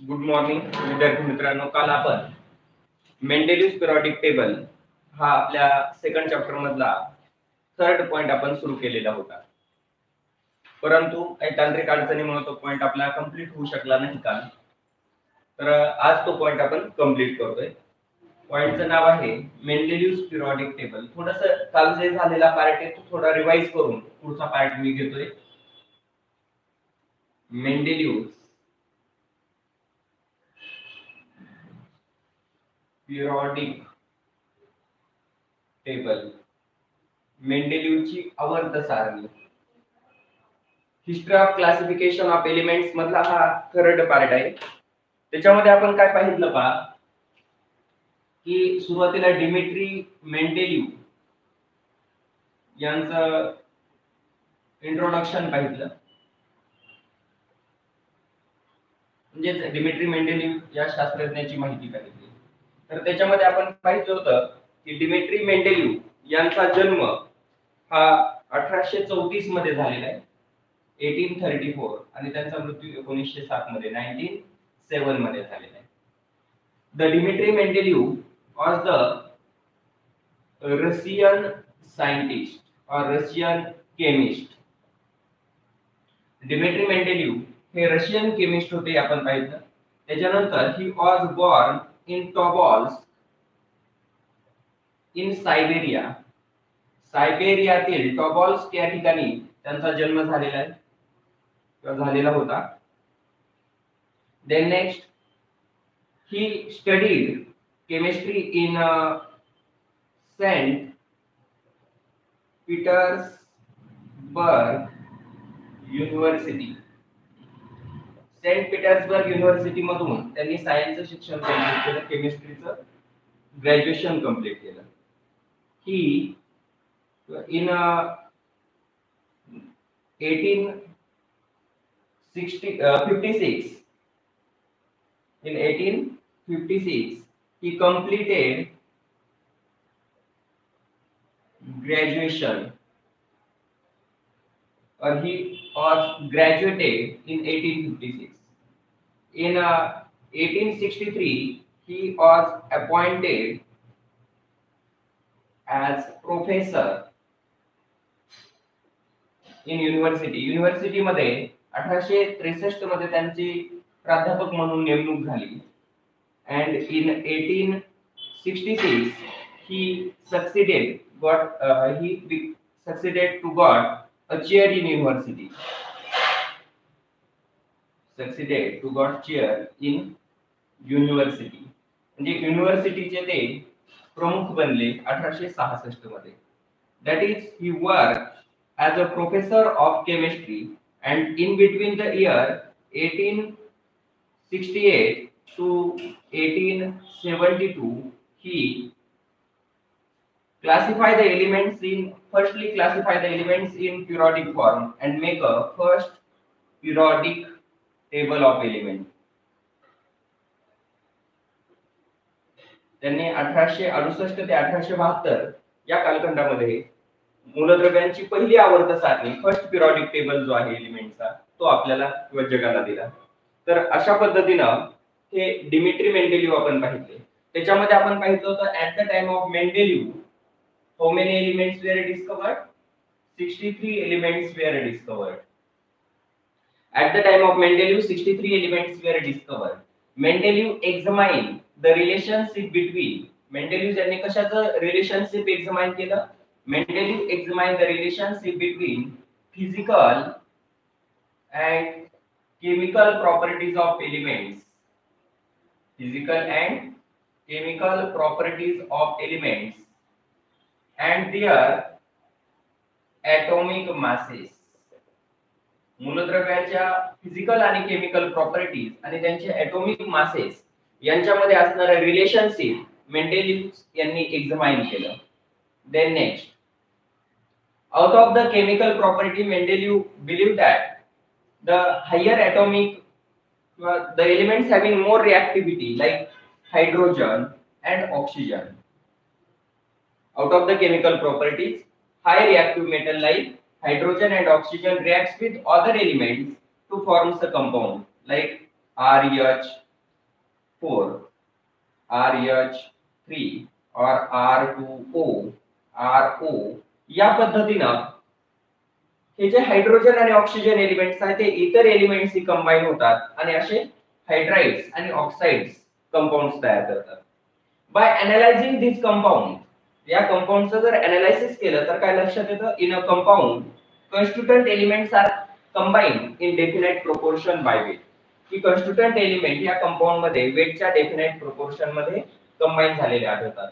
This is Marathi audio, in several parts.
गुड मॉर्निंग विद्यार्थी मित्रांनो. काल आपण मेंडेलिव्ह पिरियडिक टेबल हा आपल्या सेकंड चॅप्टर मधला थर्ड पॉइंट आपण सुरू केलेला होता, परंतु काही तांत्रिक अडचणीमुळे तो पॉइंट आपला कंप्लीट होऊ शकला नाही काल. तर आज तो पॉइंट आपण कंप्लीट करतोय. पॉइंटचं नाव आहे मेंडेलिव्ह पिरियडिक टेबल. थोडंसं काल जे झालेला पार्ट आहे तो थोडा रिवाइज करून पुढचा पार्ट मी घेतोय. मेंडेलिव्ह पिरियडिक टेबल, मेंडेलिव्हची आवर्त सारणी, history of classification of elements मधला हा थर्ड पार्ट आहे. त्याच्यामध्ये आपण काय पाहिलं पहा की सुरुवातीला डिमिट्री मेंडेलिव्ह यांचं इंट्रोडक्शन पाहिलं, म्हणजे डिमिट्री मेंडेलिव्ह या शास्त्रज्ञाची माहिती पाहिली. तर त्याच्यामध्ये आपण पाहिलं होतं की डिमिट्री मेंडेलिव्ह यांचा जन्म हा 1834 मध्ये झालेला आहे, 1834, आणि त्यांचा मृत्यू 1907 मध्ये 1907 मध्ये झालेला आहे. The Dmitri Mendeleev was the Russian scientist or Russian chemist. Dmitri Mendeleev हे रशियन केमिस्ट होते आपण पाहिलं. त्याच्यानंतर he was born in Tobolsk in Siberia. सायबेरियातील टॉबॉल्स या ठिकाणी त्यांचा जन्म झालेला आहे किंवा झालेला होता. Then next he studied chemistry in St. Petersburg University. Saint Petersburg university मधून त्यांनी सायन्सचं शिक्षण कंप्लीट केलं, केमिस्ट्रीचं ग्रॅज्युएशन कंप्लीट केलं. ही in 1856 he completed graduation, or he was graduated in 1856. In 1863 he was appointed as professor in university मध्ये 1863 मध्ये त्यांची प्राध्यापक म्हणून नेमणूक झाली. And in 1866 he succeeded to got a chair in university. Succeeded to got chair in university. म्हणजे युनिव्हर्सिटीचे ते प्रमुख बनले 1866 मध्ये. That is, he worked as a professor of chemistry, and in between the year 1868 to 1872 he classify the elements in periodic form and make a first periodic table of element. त्यांनी 1868 ते 1872 या कालखंडामध्ये मूलद्रव्यांची पहिली आवर्त सारणी, फर्स्ट पिरियडिक टेबल जो आहे एलिमेंटचा, तो आपल्याला किंवा जगाला दिला. तर अशा पद्धतीनं हे डिमिट्री मेंडेलिव्ह आपण पाहिजे. त्याच्यामध्ये आपण पाहिलं होतं at the time of Mendeleev how many elements were discovered? 63 elements were discovered. At the time of Mendeleev 63 elements were discovered. Mendeleev examine the relationship between. Mendeleev यांनी कशाचं रिलेशनशिप एक्झामाइन केलं? Mendeleev examine the relationship between physical and chemical properties of elements. Physical and chemical properties of elements and their atomic masses. मूलद्रव्याच्या फिजिकल आणि केमिकल प्रॉपर्टीज आणि त्यांचे ॲटॉमिक मासेस यांच्यामध्ये असणारे रिलेशनशिप मेंडेलिव्ह यांनी एक्झामाइन केलं. Then next, out of the chemical property Mendeleev believe that the higher atomic the elements having more reactivity like hydrogen and oxygen. Out of the chemical properties, high reactive metal like hydrogen and oxygen reacts with other elements to form a compound like RH, 4 RH3 और R2O RO या पद्धतीनं हे जे हायड्रोजन आणि ऑक्सिजन एलिमेंट्स आहेत ते इतर एलिमेंट्सशी कंबाईन होतात आणि असे हायड्राइड्स आणि ऑक्साइड्स कंपाऊंड्स तयार करतात. बाय अनालायझिंग दिस कंपाऊंड, या कंपाऊंडचं जर अनालायसिस केलं तर काय लक्षात येतं, in a compound constituent elements are combined in definite proportion by weight, की कन्स्टिट्यूएंट एलिमेंट या कंपाऊंड मध्ये वेटच्या डेफिनेट प्रोपोर्शन मध्ये कंबाईन झालेले आढळतात.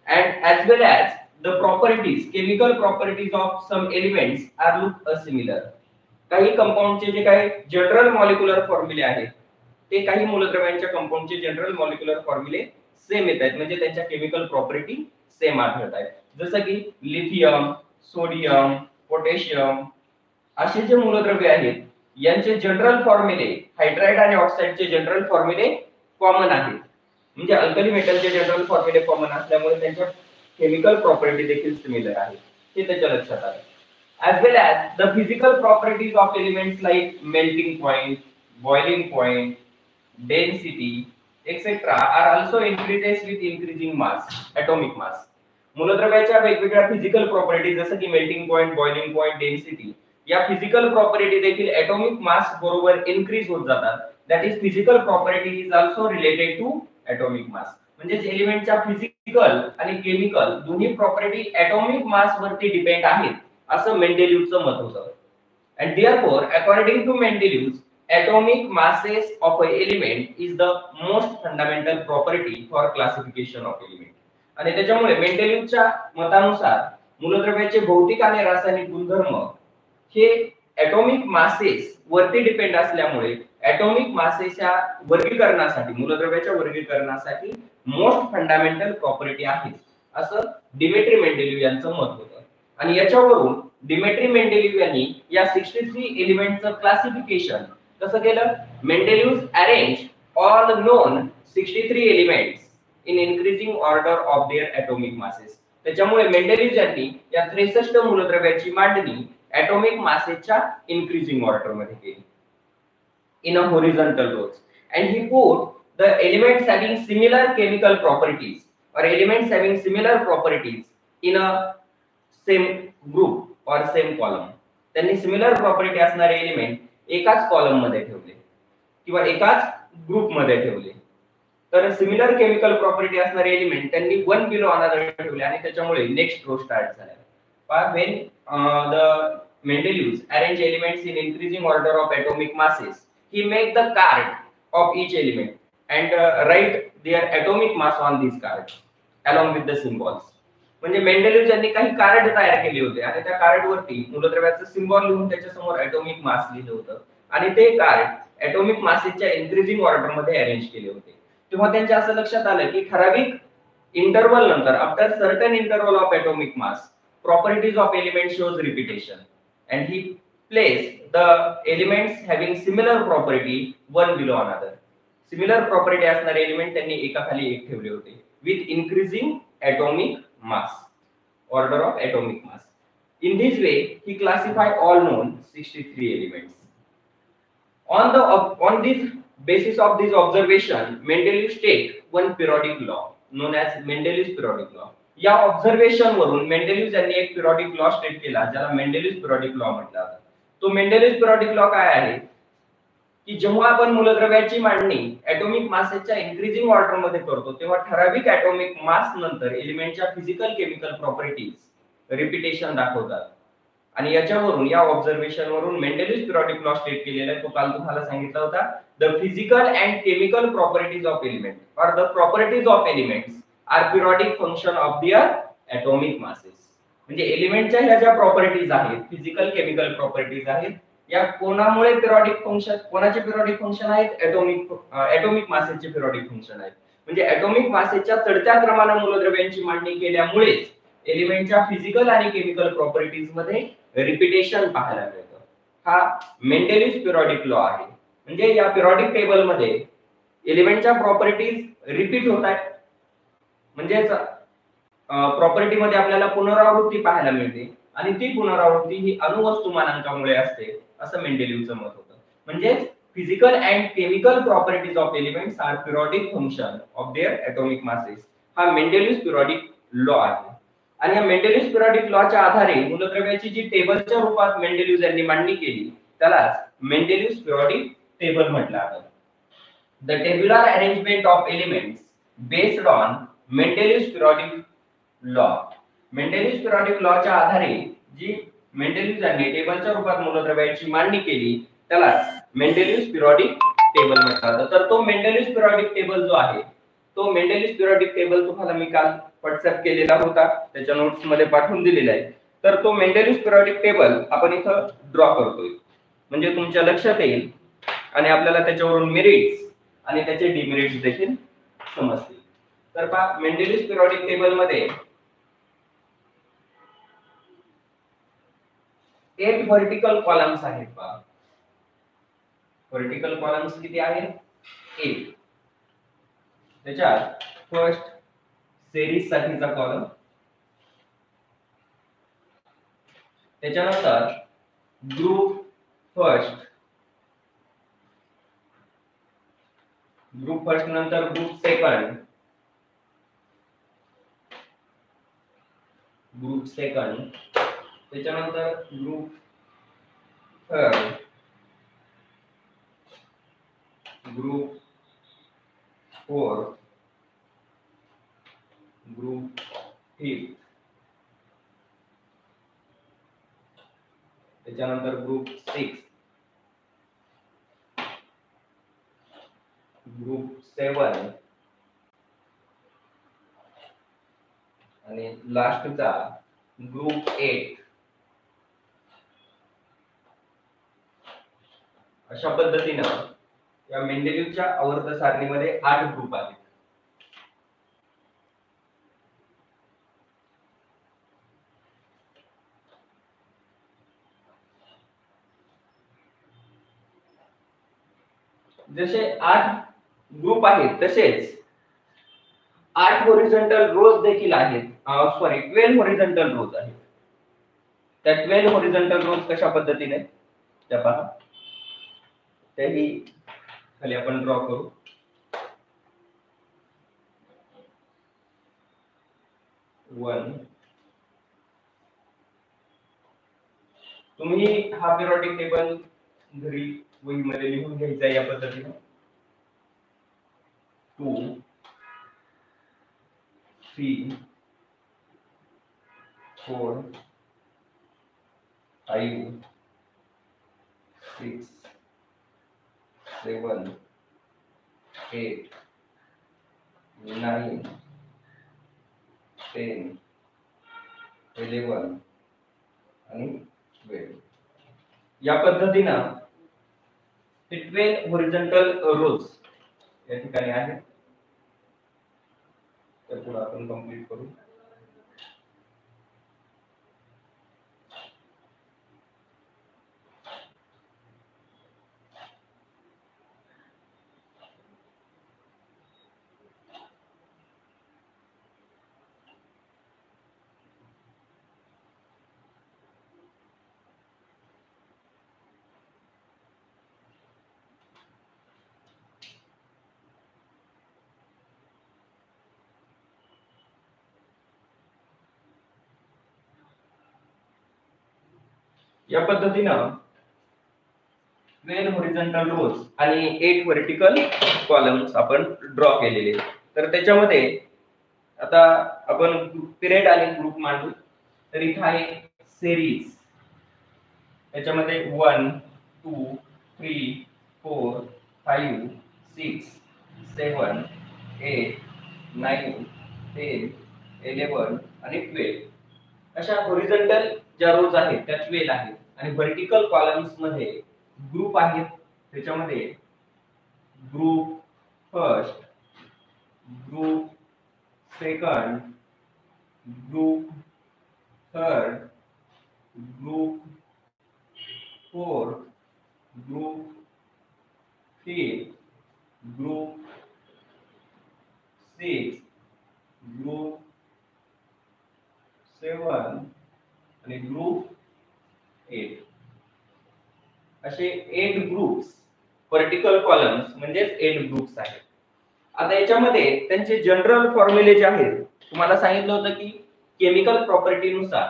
And as well as the properties, chemical properties of some elements are look similar. काही कंपाऊंडचे जे काही जनरल मॉलिक्युलर फॉर्म्युले आहेत ते काही मूलद्रव्यांच्या कंपाऊंडचे जनरल मॉलिक्युलर फॉर्म्युले सेम येत आहेत, म्हणजे त्यांच्या केमिकल प्रॉपर्टी सेम आढळत आहेत. जसं की लिथियम, सोडियम, पोटॅशियम असे जे मूलद्रव्य आहेत यांचे जनरल फॉर्म्युले हायड्राइड आणि ऑक्साइडचे जनरल फॉर्म्युले कॉमन आहेत. म्हणजे अल्कली मेटलचे जनरल फॉर्म्युले कॉमन असल्यामुळे त्यांच्या केमिकल प्रॉपर्टी देखील सिमिलर आहे, हे त्याच्या लक्षात आलं. as well as the physical properties of elements like melting point, boiling point, density etc are also increases with increasing mass, atomic mass. मूलद्रव्याच्या वेगवेगळ्या फिजिकल प्रॉपर्टी जसं की melting point, boiling point, density या फिजिकल प्रॉपर्टी देखील atomic mass बरोबर इन्क्रीज होत जातात. that is physical property is also related to atomic mass. म्हणजे एलिमेंटच्या फिजिकल आणि केमिकल दोन्ही प्रॉपर्टी ॲटॉमिक मास वरती डिपेंड आहेत असं मेंडेलिव्हचं मत होतं. And therefore according to Mendeleev atomic masses of a element is the most fundamental property for classification of element. आणि त्याच्यामुळे मेंडेलिव्हच्या मतानुसार मूलद्रव्याचे भौतिक आणि रासायनिक गुणधर्म हे ॲटॉमिक मासेस वरती डिपेंड असल्यामुळे ॲटॉमिक मासेसच्या वर्गीकरणासाठी, मूलद्रव्याच्या वर्गीकरणासाठी मोस्ट फंडामेंटल प्रॉपर्टी आहे असं डिमेट्री मेंडेलिव्ह यांचं मत होतं. आणि याच्यावरून डिमेट्री मेंडेलिव्ह यांनी या 63 एलिमेंटचं क्लासिफिकेशन कसं केलं, Mendeleev arrange all known 63 elements in increasing order of their atomic masses. त्याच्यामुळे मेंडेलिव्ह यांनी या 63 मूलद्रव्याची मांडणी ॲटॉमिक मासेसच्या इन्क्रीजिंग ऑर्डर मध्ये केली in a horizontal rows, and he put the elements having similar chemical properties or elements having similar properties in a same group or same column. त्यांनी सिमिलर प्रॉपर्टी असणारे एलिमेंट एकाच कॉलम मध्ये ठेवले किंवा एकाच ग्रुप मध्ये ठेवले. तर सिमिलर केमिकल प्रॉपर्टी असणारे एलिमेंट त्यांनी वन बिलो अनदर ठेवले आणि त्याच्यामुळे नेक्स्ट रो स्टार्ट झाला. when the Mendeleev arrange elements in increasing order of atomic masses, he make the card of each element and write their atomic mass on this card along with the symbols. म्हणजे मेंडेलिव्ह यांनी काही कार्ड तयार केले होते आणि त्या कार्ड वरती मूलद्रव्याचं सिम्बॉल लिहून त्याच्या समोर ॲटॉमिक मास लिहिलं होतं आणि ते कार्ड ॲटॉमिक मासेसच्या इन्क्रीजिंग ऑर्डर मध्ये अरेंज केले होते. तेव्हा त्यांच्या असं लक्षात आलं की ठराविक इंटरवल नंतर after certain interval of atomic mass properties of element shows repetition and he placed the elements having similar property one below another. Similar property असणारे एलिमेंट त्यांनी एकाखाली एक ठेवले होते with increasing atomic mass, order of atomic mass. In this way he classified all known 63 elements. On this basis of this observation Mendeleev state one periodic law known as Mendeleev's periodic law. या ऑब्झर्वेशन वरून मेंडेलिव्ह यांनी एक पिरियडिक लॉ स्टेट केला ज्याला मेंडेलिव्ह पिरियडिक लॉ म्हटलं जातं. तो मेंडेलिव्ह पिरियडिक लॉ काय आहे की जेव्हा आपण मूलद्रव्याची मांडणी ॲटॉमिक मासेसच्या इन्क्रीजिंग ऑर्डर मध्ये करतो तेव्हा ठराविक ॲटॉमिक मास नंतर एलिमेंटच्या फिजिकल केमिकल प्रॉपर्टीज रिपिटेशन दाखवतात. आणि याच्यावरून या ऑब्झर्वेशन वरून मेंडेलिव्ह पिरियडिक लॉ स्टेट केलेला आहे. तो काल तुम्हाला सांगितला होता, the physical and chemical properties of element or the properties of elements are periodic function of their atomic masses. म्हणजे एलिमेंटच्या ह्या ज्या प्रॉपर्टीज आहेत, फिजिकल केमिकल प्रॉपर्टीज आहेत, या कोणामुळे पिरियडिक फंक्शन, कोणाचे पिरियडिक फंक्शन आहेत, ॲटॉमिक मासेसचे पिरियडिक फंक्शन आहेत. म्हणजे ॲटॉमिक मासेसच्या चढत्या क्रमाने मूलद्रव्यांची मांडणी केल्यामुळे एलिमेंटच्या फिजिकल आणि केमिकल प्रॉपर्टीज मध्ये रिपिटेशन पाहायला मिळतं. हा मेंडेलिव्ह पिरियडिक लॉ आहे. म्हणजे या पिरियडिक टेबल मध्ये एलिमेंटच्या प्रॉपर्टीज रिपीट होत आहेत, म्हणजेच प्रॉपर्टी मध्ये आपल्याला पुनरावृत्ती पाहायला मिळते आणि ती पुनरावृत्ती ही अणुवस्तुमानांकामुळे असते असं मेंडेलिव्हचं मत होतं. म्हणजेच physical and chemical properties of elements are periodic function of their atomic masses. हा मेंडेलियस पिरियडिक लॉ आहे आणि या मेंडेलियस पिरियडिक लॉच्या आधारे मूलद्रव्याची जी टेबलच्या रूपात मेंडेलियस यांनी मांडणी केली त्याला मेंडेलियस पिरियडिक टेबल म्हटलं आहे. The tabular arrangement of elements based on Mendeleev's periodic law. Mendeleev's periodic लॉच्या आधारे जी मेंडेलियस यांनी टेबलच्या रूपात मूलद्रव्याची मांडणी केली त्याला मेंडेलियस पिरियडिक टेबल म्हणतात. तर तो मेंडेलियस पिरियडिक टेबल जो आहे तो मेंडेलियस पिरियडिक टेबल तुम्हाला मी काल व्हॉट्सअप केलेला होता, त्याच्या नोट्स मध्ये पाठवून दिलेला आहे. तर तो मेंडेलियस पिरियडिक टेबल आपण इथं ड्रॉ करतोय म्हणजे तुमच्या लक्षात येईल आणि आपल्याला त्याच्यावरून मेरिट्स आणि त्याचे डिमेरिट्स देखील समजतील. तर पहा मेंडेलियस पिरियडिक टेबल मध्ये 8 व्हर्टिकल कॉलम्स आहेत. पहा व्हर्टिकल कॉलम्स किती आहेत? 8. त्याच्यात फर्स्ट सेरीज साठीचा कॉलम, त्याच्यानंतर ग्रुप फर्स्ट नंतर ग्रुप सेकंड, त्याच्यानंतर group third, group fourth, group fifth, त्याच्यानंतर ग्रुप सिक्स, ग्रुप 7 आणि लास्टचा ग्रुप 8. अशा पद्धतीनं या मेंडेलियसच्या आवर्त सारणीमध्ये 8 ग्रुप आहेत. जसे 8 ग्रुप आहेत तसेच 8 हॉरिझॉन्टल रोज देखील आहेत. 12 हॉरिझॉन्टल रोज आहेत. त्या 12 हॉरिझॉन्टल रोज कशा पद्धतीने त्या पहा, त्याही खाली आपण ड्रॉ करू. वन, तुम्ही हा पिरियडिक टेबल घरी वहीमध्ये लिहून घ्यायचा या पद्धतीने. 2, 3, 4, 5, 6, 7, 8, 9, 10, 11 आणि 12 या पद्धतीनं हे 12 हॉरिझॉन्टल रोज या ठिकाणी आहेत. तर पुढे आपण कंप्लीट करू. या पद्धतीनं 12 हॉरिझॉन्टल रोज आणि 8 व्हर्टिकल कॉलम्स आपण ड्रॉ केलेले. तर त्याच्यामध्ये आता आपण पिरियड आणि ग्रुप मांडू. तर इथे आहे सेरीज, त्याच्यामध्ये 1, 2, 3, 4, 5, 6, 7, 8, 9, 10, 11 आणि 12 अशा हॉरिझॉन्टल ज्या रोज आहेत त्या 12 आहेत. आणि व्हर्टिकल कॉलम्स मध्ये ग्रुप आहेत. त्याच्यामध्ये group first, group second, group third, group fourth, group fifth, group six, group 7 आणि ग्रुप 8 असे 8 ग्रुप्स व्हर्टिकल कॉलम्स म्हणजेच एंड ग्रुप्स आहेत. आता याच्यामध्ये त्यांचे जनरल फॉर्म्युले जे आहेत तुम्हाला सांगितलं होतं की केमिकल प्रॉपर्टीनुसार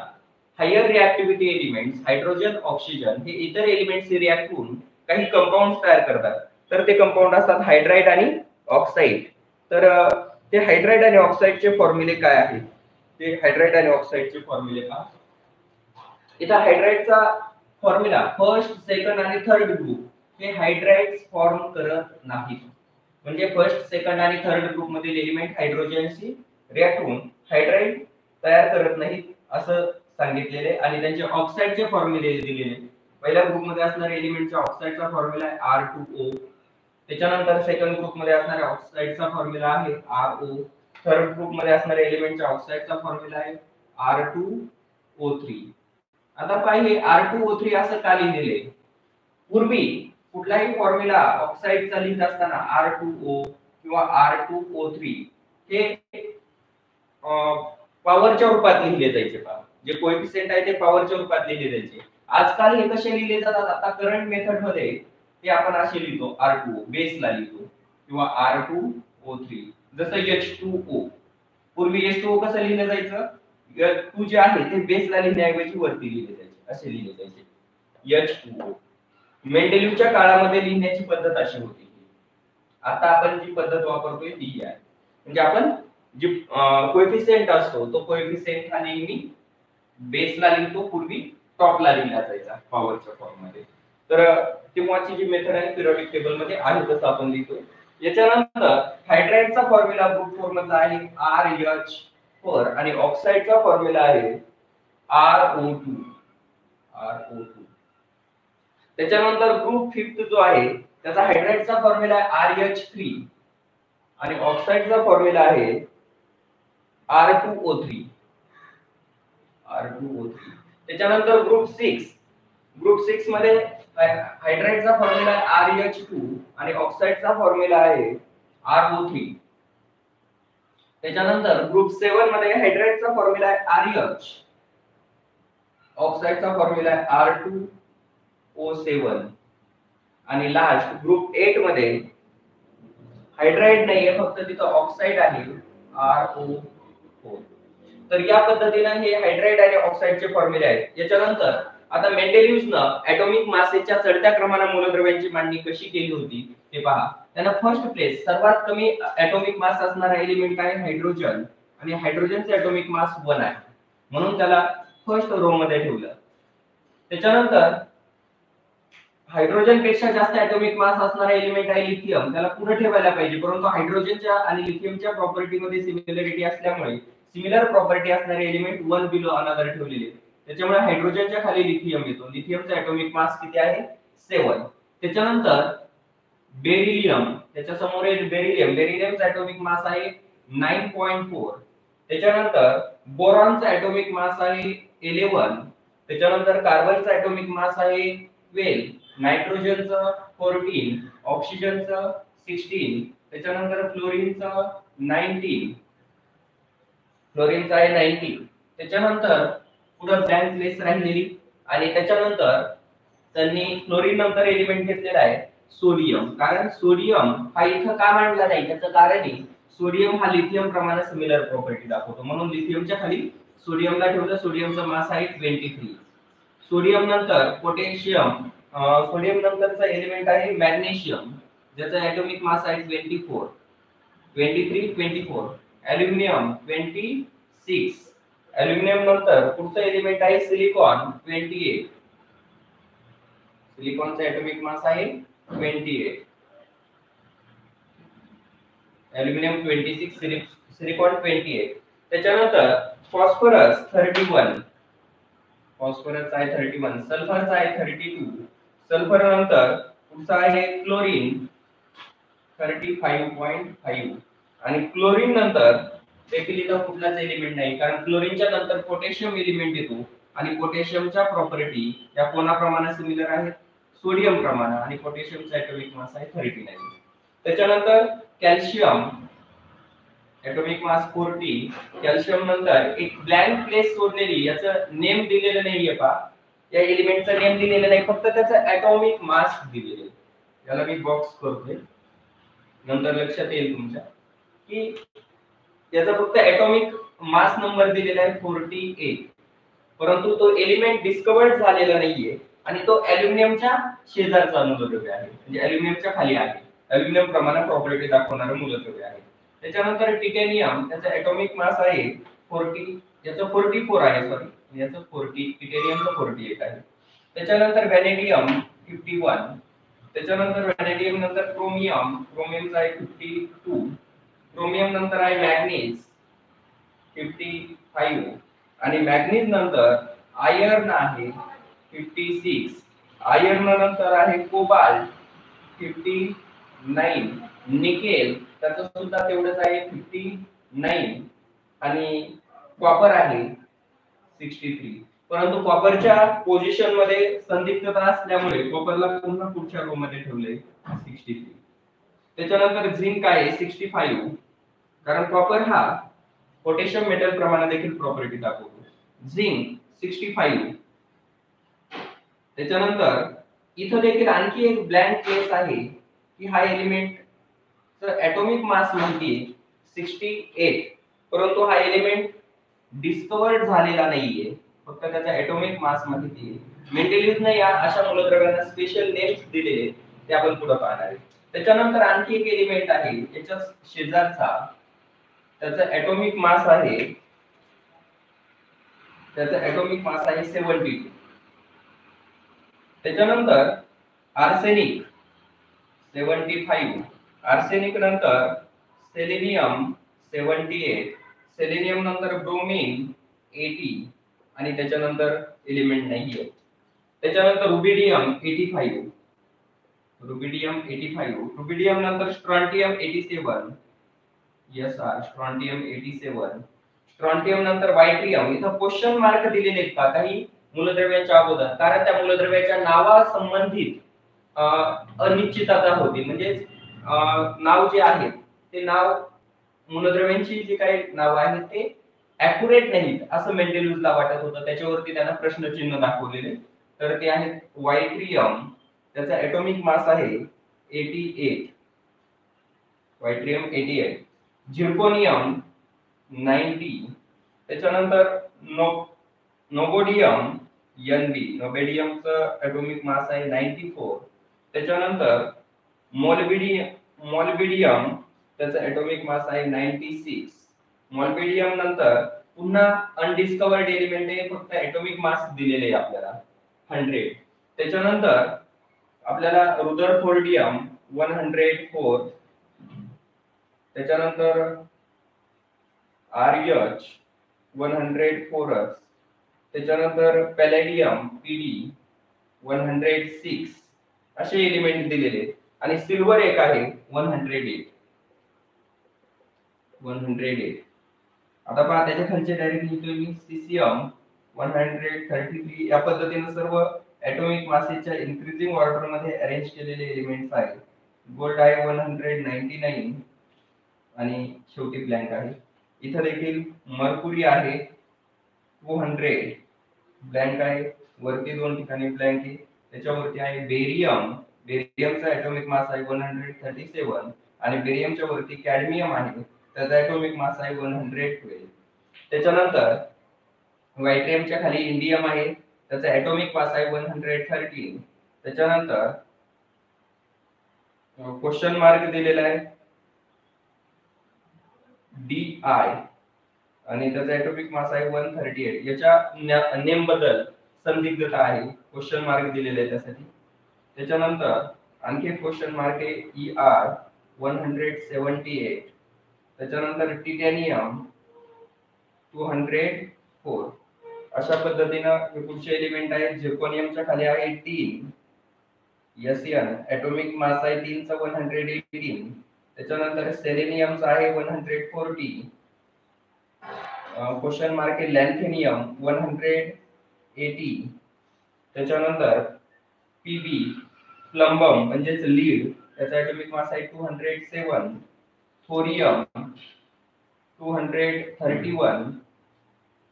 higher reactivity elements hydrogen oxygen हे इतर एलिमेंट्सशी रिएक्ट होऊन काही कंपाऊंड्स तयार करतात. तर ते कंपाऊंड असतात हायड्राइड आणि ऑक्साईड. तर ते हायड्राइड आणि ऑक्साईडचे फॉर्म्युले काय आहेत ते हायड्राइड आणि ऑक्साईडचे फॉर्म्युले पहा. इथं हायड्राइडचा फॉर्म्युला फर्स्ट सेकंड आणि थर्ड ग्रुप हे हायड्राइड्स फॉर्म करत नाहीत. म्हणजे फर्स्ट सेकंड आणि थर्ड ग्रुप मधील एलिमेंट हायड्रोजनशी रिएक्ट होऊन हायड्राइड तयार करत नाहीत असं सांगितलेले आणि त्यांचे ऑक्साईडचे फॉर्म्युले दिलेले. पहिल्या ग्रुप मध्ये असणाऱ्या एलिमेंटच्या ऑक्साईडचा फॉर्म्युला आहे R2O. त्याच्यानंतर सेकंड ग्रुप मध्ये असणाऱ्या ऑक्साईडचा फॉर्म्युला आहे RO. थर्ड ग्रुप मध्ये असणाऱ्या एलिमेंटच्या ऑक्साईडचा फॉर्म्युला आहे R2O3. आता पाहिजे R2O3 असं का लिहिलेले. पूर्वी कुठलाही फॉर्म्युला ऑक्साईडचा लिहित असताना R2O किंवा R2O3 हे पॉवरच्या रूपात लिहिले जायचे. पहा जे कोएफिशिएंट आहे ते पॉवरच्या रूपात लिहिले जायचे. आजकाल हे कसे लिहिले जातात आता करंट मेथड मध्ये ते आपण असे लिहितो R2O बेसला लिहितो किंवा R2O3 जसं H2O. पूर्वी H2O कसं लिहिलं जायचं H2 जे आहे ते बेसला लिहिण्याऐवजी वरती लिहिले जायचे असे लिहिले जायचे H2O. मेंडेलिव्हच्या काळामध्ये लिहिण्याची पद्धत अशी होती. आता आपण जी पद्धत वापरतोय ती आहे म्हणजे आपण जी कोएफिशिएंट असतो तो कोएफिशिएंट हा नेहमी बेसला लिहितो. पूर्वी टॉपला लिहिला जायचा पॉवरच्या फॉर्म मध्ये. तर तेव्हाची जी मेथड आहे पिरियोडिक टेबल मध्ये आहे तसं आपण लिहितो. याच्यानंतर हायड्राइडचा फॉर्म्युला ग्रुप 4 मधला आहे RH4 आणि ऑक्साईडचा फॉर्म्युला आहे RO2. त्याच्यानंतर ग्रुप 5 जो आहे त्याचा हायड्राइडचा फॉर्म्युला आहे RH3 आणि ऑक्साईडचा फॉर्म्युला आहे R2O3. त्याच्यानंतर ग्रुप 6 मध्ये हायड्राइडचा फॉर्म्युला आहे RH2 आणि ऑक्साईडचा फॉर्म्युला आहे RO3. त्याच्यानंतर ग्रुप 7 मध्ये हायड्राइडचा फॉर्म्युला आहे RH, ऑक्साईडचा फॉर्म्युला आहे R2O7 आणि लास्ट ग्रुप 8 मध्ये हायड्राइड नाहीये फक्त तिथं ऑक्साईड आहे RO4. तर या पद्धतीने हे हायड्राइड आणि ऑक्साईडचे फॉर्म्युले आहेत. याच्यानंतर आता मेंडेलिव्हनं ॲटॉमिक मासेच्या चढत्या क्रमाने मूलद्रव्यांची मांडणी कशी केली होती ते पहा. त्यानं फर्स्ट प्लेस सर्वात कमी ॲटॉमिक मास असणारा एलिमेंट आहे हायड्रोजन आणि हायड्रोजनचे ॲटॉमिक मास 1 आहे म्हणून त्याला फर्स्ट रो मध्ये ठेवलं. त्याच्यानंतर हायड्रोजन पेक्षा जास्त ॲटॉमिक मास असणारा एलिमेंट आहे लिथियम. त्याला पुढे ठेवायला पाहिजे परंतु हायड्रोजनच्या आणि लिथियमच्या प्रॉपर्टी मध्ये सिमिलरिटी असल्यामुळे सिमिलर प्रॉपर्टी असणारे एलिमेंट 1 बिलो अनदर ठेवलेले. त्याच्यामुळे हायड्रोजनच्या खाली लिथियम येतो. लिथियमचा ॲटॉमिक मास किती आहे 7. त्याच्यानंतर बेरिलियम त्याच्या समोर आहे बेरिलियमचा ॲटॉमिक मास आहे 9.4. त्याच्यानंतर बोरॉनचा ॲटॉमिक मास आहे 11. त्याच्यानंतर कार्बनचा ॲटॉमिक मास आहे 12. नायट्रोजनचं 14, ऑक्सिजनचं 16. त्याच्यानंतर फ्लोरीनचं 19. फ्लोरीनचं आहे 19. त्याच्यानंतर पुढे ब्लँक प्लेस राहिलेली आणि त्याच्यानंतर त्यांनी फ्लोरीन नंतर एलिमेंट घेतलेला आहे सोडियम. कारण सोडियम हा इथं का मांडला नाही त्याचं कारण आहे सोडियम हा लिथियम प्रमाणे सिमिलर प्रॉपर्टी दाखवतो म्हणून लिथियमच्या खाली सोडियमला ठेवलं. सोडियमचा मास आहे 23. सोडियम नंतर पोटॅशियम. सोडियम नंतरचा एलिमेंट आहे मॅग्नेशियम ज्याचा ॲटॉमिक मास आहे 24. ॲल्युमिनियम 26. ॲल्युमिनियम नंतर पुढचा एलिमेंट आहे सिलिकॉन 28. सिलिकॉनचा ॲटॉमिक मास आहे 28. Aluminium 26, silicon 28. त्याच्यानंतर फॉस्फरस 31. फॉस्फरस आहे 31. सल्फरचा आहे 32. सल्फर नंतर पुढचा आहे क्लोरीन 35.5 आणि क्लोरीन नंतर देखील इथं कुठलाच एलिमेंट नाही कारण क्लोरीनच्या नंतर पोटॅशियम एलिमेंट येतो आणि पोटॅशियमच्या प्रॉपर्टी या कोणाप्रमाणे सिमिलर आहेत सोडियम प्रमाणे आणि पोटॅशियमचा ॲटॉमिक मास आहे 39. त्याच्यानंतर कॅल्शियम ॲटॉमिक मास 40. कॅल्शियम नंतर एक ब्लँक प्लेस सोडलेली याचं नेम दिलेलं नाहीये पहा. या एलिमेंटचं नेम दिलेलं नाही फक्त त्याचा ॲटॉमिक मास दिलेलं आहे. याला मी बॉक्स करतोय, नंतर लक्षात येईल तुमच्या की याचा फक्त ऍटॉमिक मास नंबर दिलेला आहे 48, परंतु तो एलिमेंट डिस्कवर्ड झालेला नाहीये आणि तो अॅल्युमिनियमच्या शेजारचा मूलद्रव्य आहे, म्हणजे अॅल्युमिनियमच्या खाली आहे, अॅल्युमिनियम प्रमाणे प्रॉपर्टी दाखवणारं मूलद्रव्य आहे. त्याच्यानंतर टिटॅनियम, त्याचा ऍटॉमिक मास आहे 40, याचं 44 आहे, सॉरी याचं 40, टिटॅनियमचं 48 आहे. त्याच्यानंतर व्हॅनेडियम 51, त्याच्यानंतर व्हॅनेडियम नंतर क्रोमियमचा आहे 52, क्रोमियम नंतर आहे मॅग्नीज 55 आणि मॅग्नीज नंतर आयर्न आहे 56, आयर्न नंतर आहे कोबाल्ट 59, निकेल त्याचं सुद्धा तेवढंच आहे 59 आणि कॉपर आहे 63. परंतु कॉपरच्या पोझिशन मध्ये संदिग्धता असल्यामुळे कॉपरला पुन्हा पुढच्या रो मध्ये ठेवले 63. त्याच्यानंतर झिंक आहे 65, कारण कॉपर हा पोटॅशियम मेटल प्रमाणे देखील प्रॉपर्टी दाखवतो. झिंक 65. त्याच्यानंतर इथं देखील आणखी एक ब्लँक केस आहे की हा एलिमेंट चा ऍटॉमिक मास माहिती 68, परंतु हा एलिमेंट डिस्कवर्ड झालेला नाहीये, फक्त त्याचा ऍटॉमिक मास माहिती आहे. मेंडेलिव्हने या अशा मूलद्रव्यांना स्पेशल नेम्स दिलेले, ते आपण पुढे पाहणार आहे. त्याच्यानंतर आणखी एक एलिमेंट आहे त्याच्या शेजारचा, त्याचा ऍटॉमिक मास आहे 72. त्याच्यानंतर आर्सेनिक 75, आर्सेनिक नंतर सेलेनियम 78, सेलेनियम नंतर ब्रोमीन 80 आणि त्याच्यानंतर एलिमेंट नाहीये. त्याच्यानंतर रुबिडियम 85, रुबिडियम नंतर स्ट्रॉन्टियम 87, स्ट्रॉन्टियम 87, स्ट्रॉन्टियम नंतर वायट्रियम. इथं क्वेश्चन मार्क दिलेले आहेत का काही मूलद्रव्यांच्या अगोदर, कारण त्या मूलद्रव्याच्या नावासंबंधित अनिश्चितता होती, म्हणजे नाव जे आहे ते नाव, मूलद्रव्यांची जी काही नाव आहेत ते ऍक्युरेट नाहीत असं मेंडेलिव्हला वाटत होतं. त्याच्यावरती त्यांना प्रश्नचिन्ह दाखवलेले. तर ते आहेत वायट्रियम, त्याचा ऍटॉमिक मास आहे 88, वायट्रियम 88, झिर्कोनियम 90, त्याच्यानंतर नोबोडियम NB, नोबेडियमचं ऍटॉमिक मास आहे 94, त्याच्यानंतर मॉल्बिडियम त्याचा ऍटॉमिक मास आहे 96, मॉल्बिडियम नंतर पुन्हा अनडिस्कवर्ड एलिमेंट आहे, फक्त ऍटॉमिक मास दिलेले आहे आपल्याला 100. त्याच्यानंतर आपल्याला रुदरफोर्डियम 104, त्याच्यानंतर RH 104, त्याच्यानंतर पॅलेडियम PD 106 असे एलिमेंट दिलेले. आणि सिल्वर एक आहे 108. आता पहा त्याच्या खालचे डायरेक्ट लिहितोय मी सीसियम 133. या पद्धतीने सर्व ऍटॉमिक मासेच्या इन्क्रीजिंग ऑर्डर मध्ये अरेंज केलेले एलिमेंट्स आहेत. गोल्ड आहे 199 आणि शेवटी ब्लँक आहे. इथं देखील मर्क्युरी आहे 200, ब्लँक आहे, वरती दोन ठिकाणी ब्लँक आहे. त्याच्यावरती आहे बेरियमचा ऍटॉमिक मास आहे 137 आणि बेरियमच्या वरती कॅडमियम आहे, त्याचा ऍटॉमिक मास आहे 112. त्याच्यानंतर व्हायट्रियमच्या खाली इंडियम आहे, त्याचा ऍटॉमिक मास आहे 113. त्याच्यानंतर क्वेश्चन मार्क दिलेला आहे DI आणि त्याचा ऍटॉमिक मास आहे 138. याच्या नेम बद्दल संदिग्धता आहे, क्वेश्चन मार्क दिलेले आहे त्यासाठी. त्याच्यानंतर आणखी एक क्वेश्चन मार्क आहे ER 178. त्याच्यानंतर टिटॅनियम 204. अशा पद्धतीनं हे पुढचे एलिमेंट आहे. झिर्कोनियमच्या खाली आहे 3 SN, ऍटॉमिक मास आहे 3 चा 118. त्याच्यानंतर सेलेनियमचा आहे 140. क्वेश्चन मार्क आहे लॅन्थेनियम 180. त्याच्यानंतर PB प्लंबम म्हणजेच लीड, त्याचा ऍटॉमिक मास आहे 207. थोरियम 231.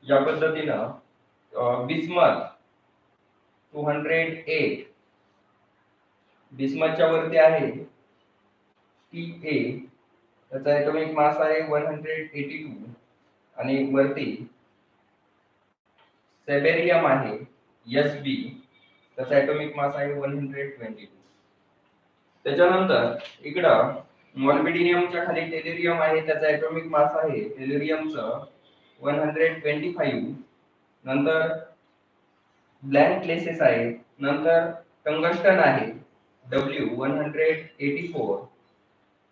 या पद्धतीनं बिस्मथ 208, बिस्मथच्या वरती आहे Ta, त्याचा ॲटॉमिक मास आहे 182 आणि वरती सेबेरियम आहे Sb, त्याचा ॲटॉमिक मास आहे 122. त्याच्यानंतर इकडं मॉल्बिडिनियमच्या खाली टेल्युरियम आहे, त्याचा ॲटॉमिक मास आहे टेल्युरियमचं 125. नंतर ब्लँक प्लेसेस आहे, नंतर टंगस्टन आहे W184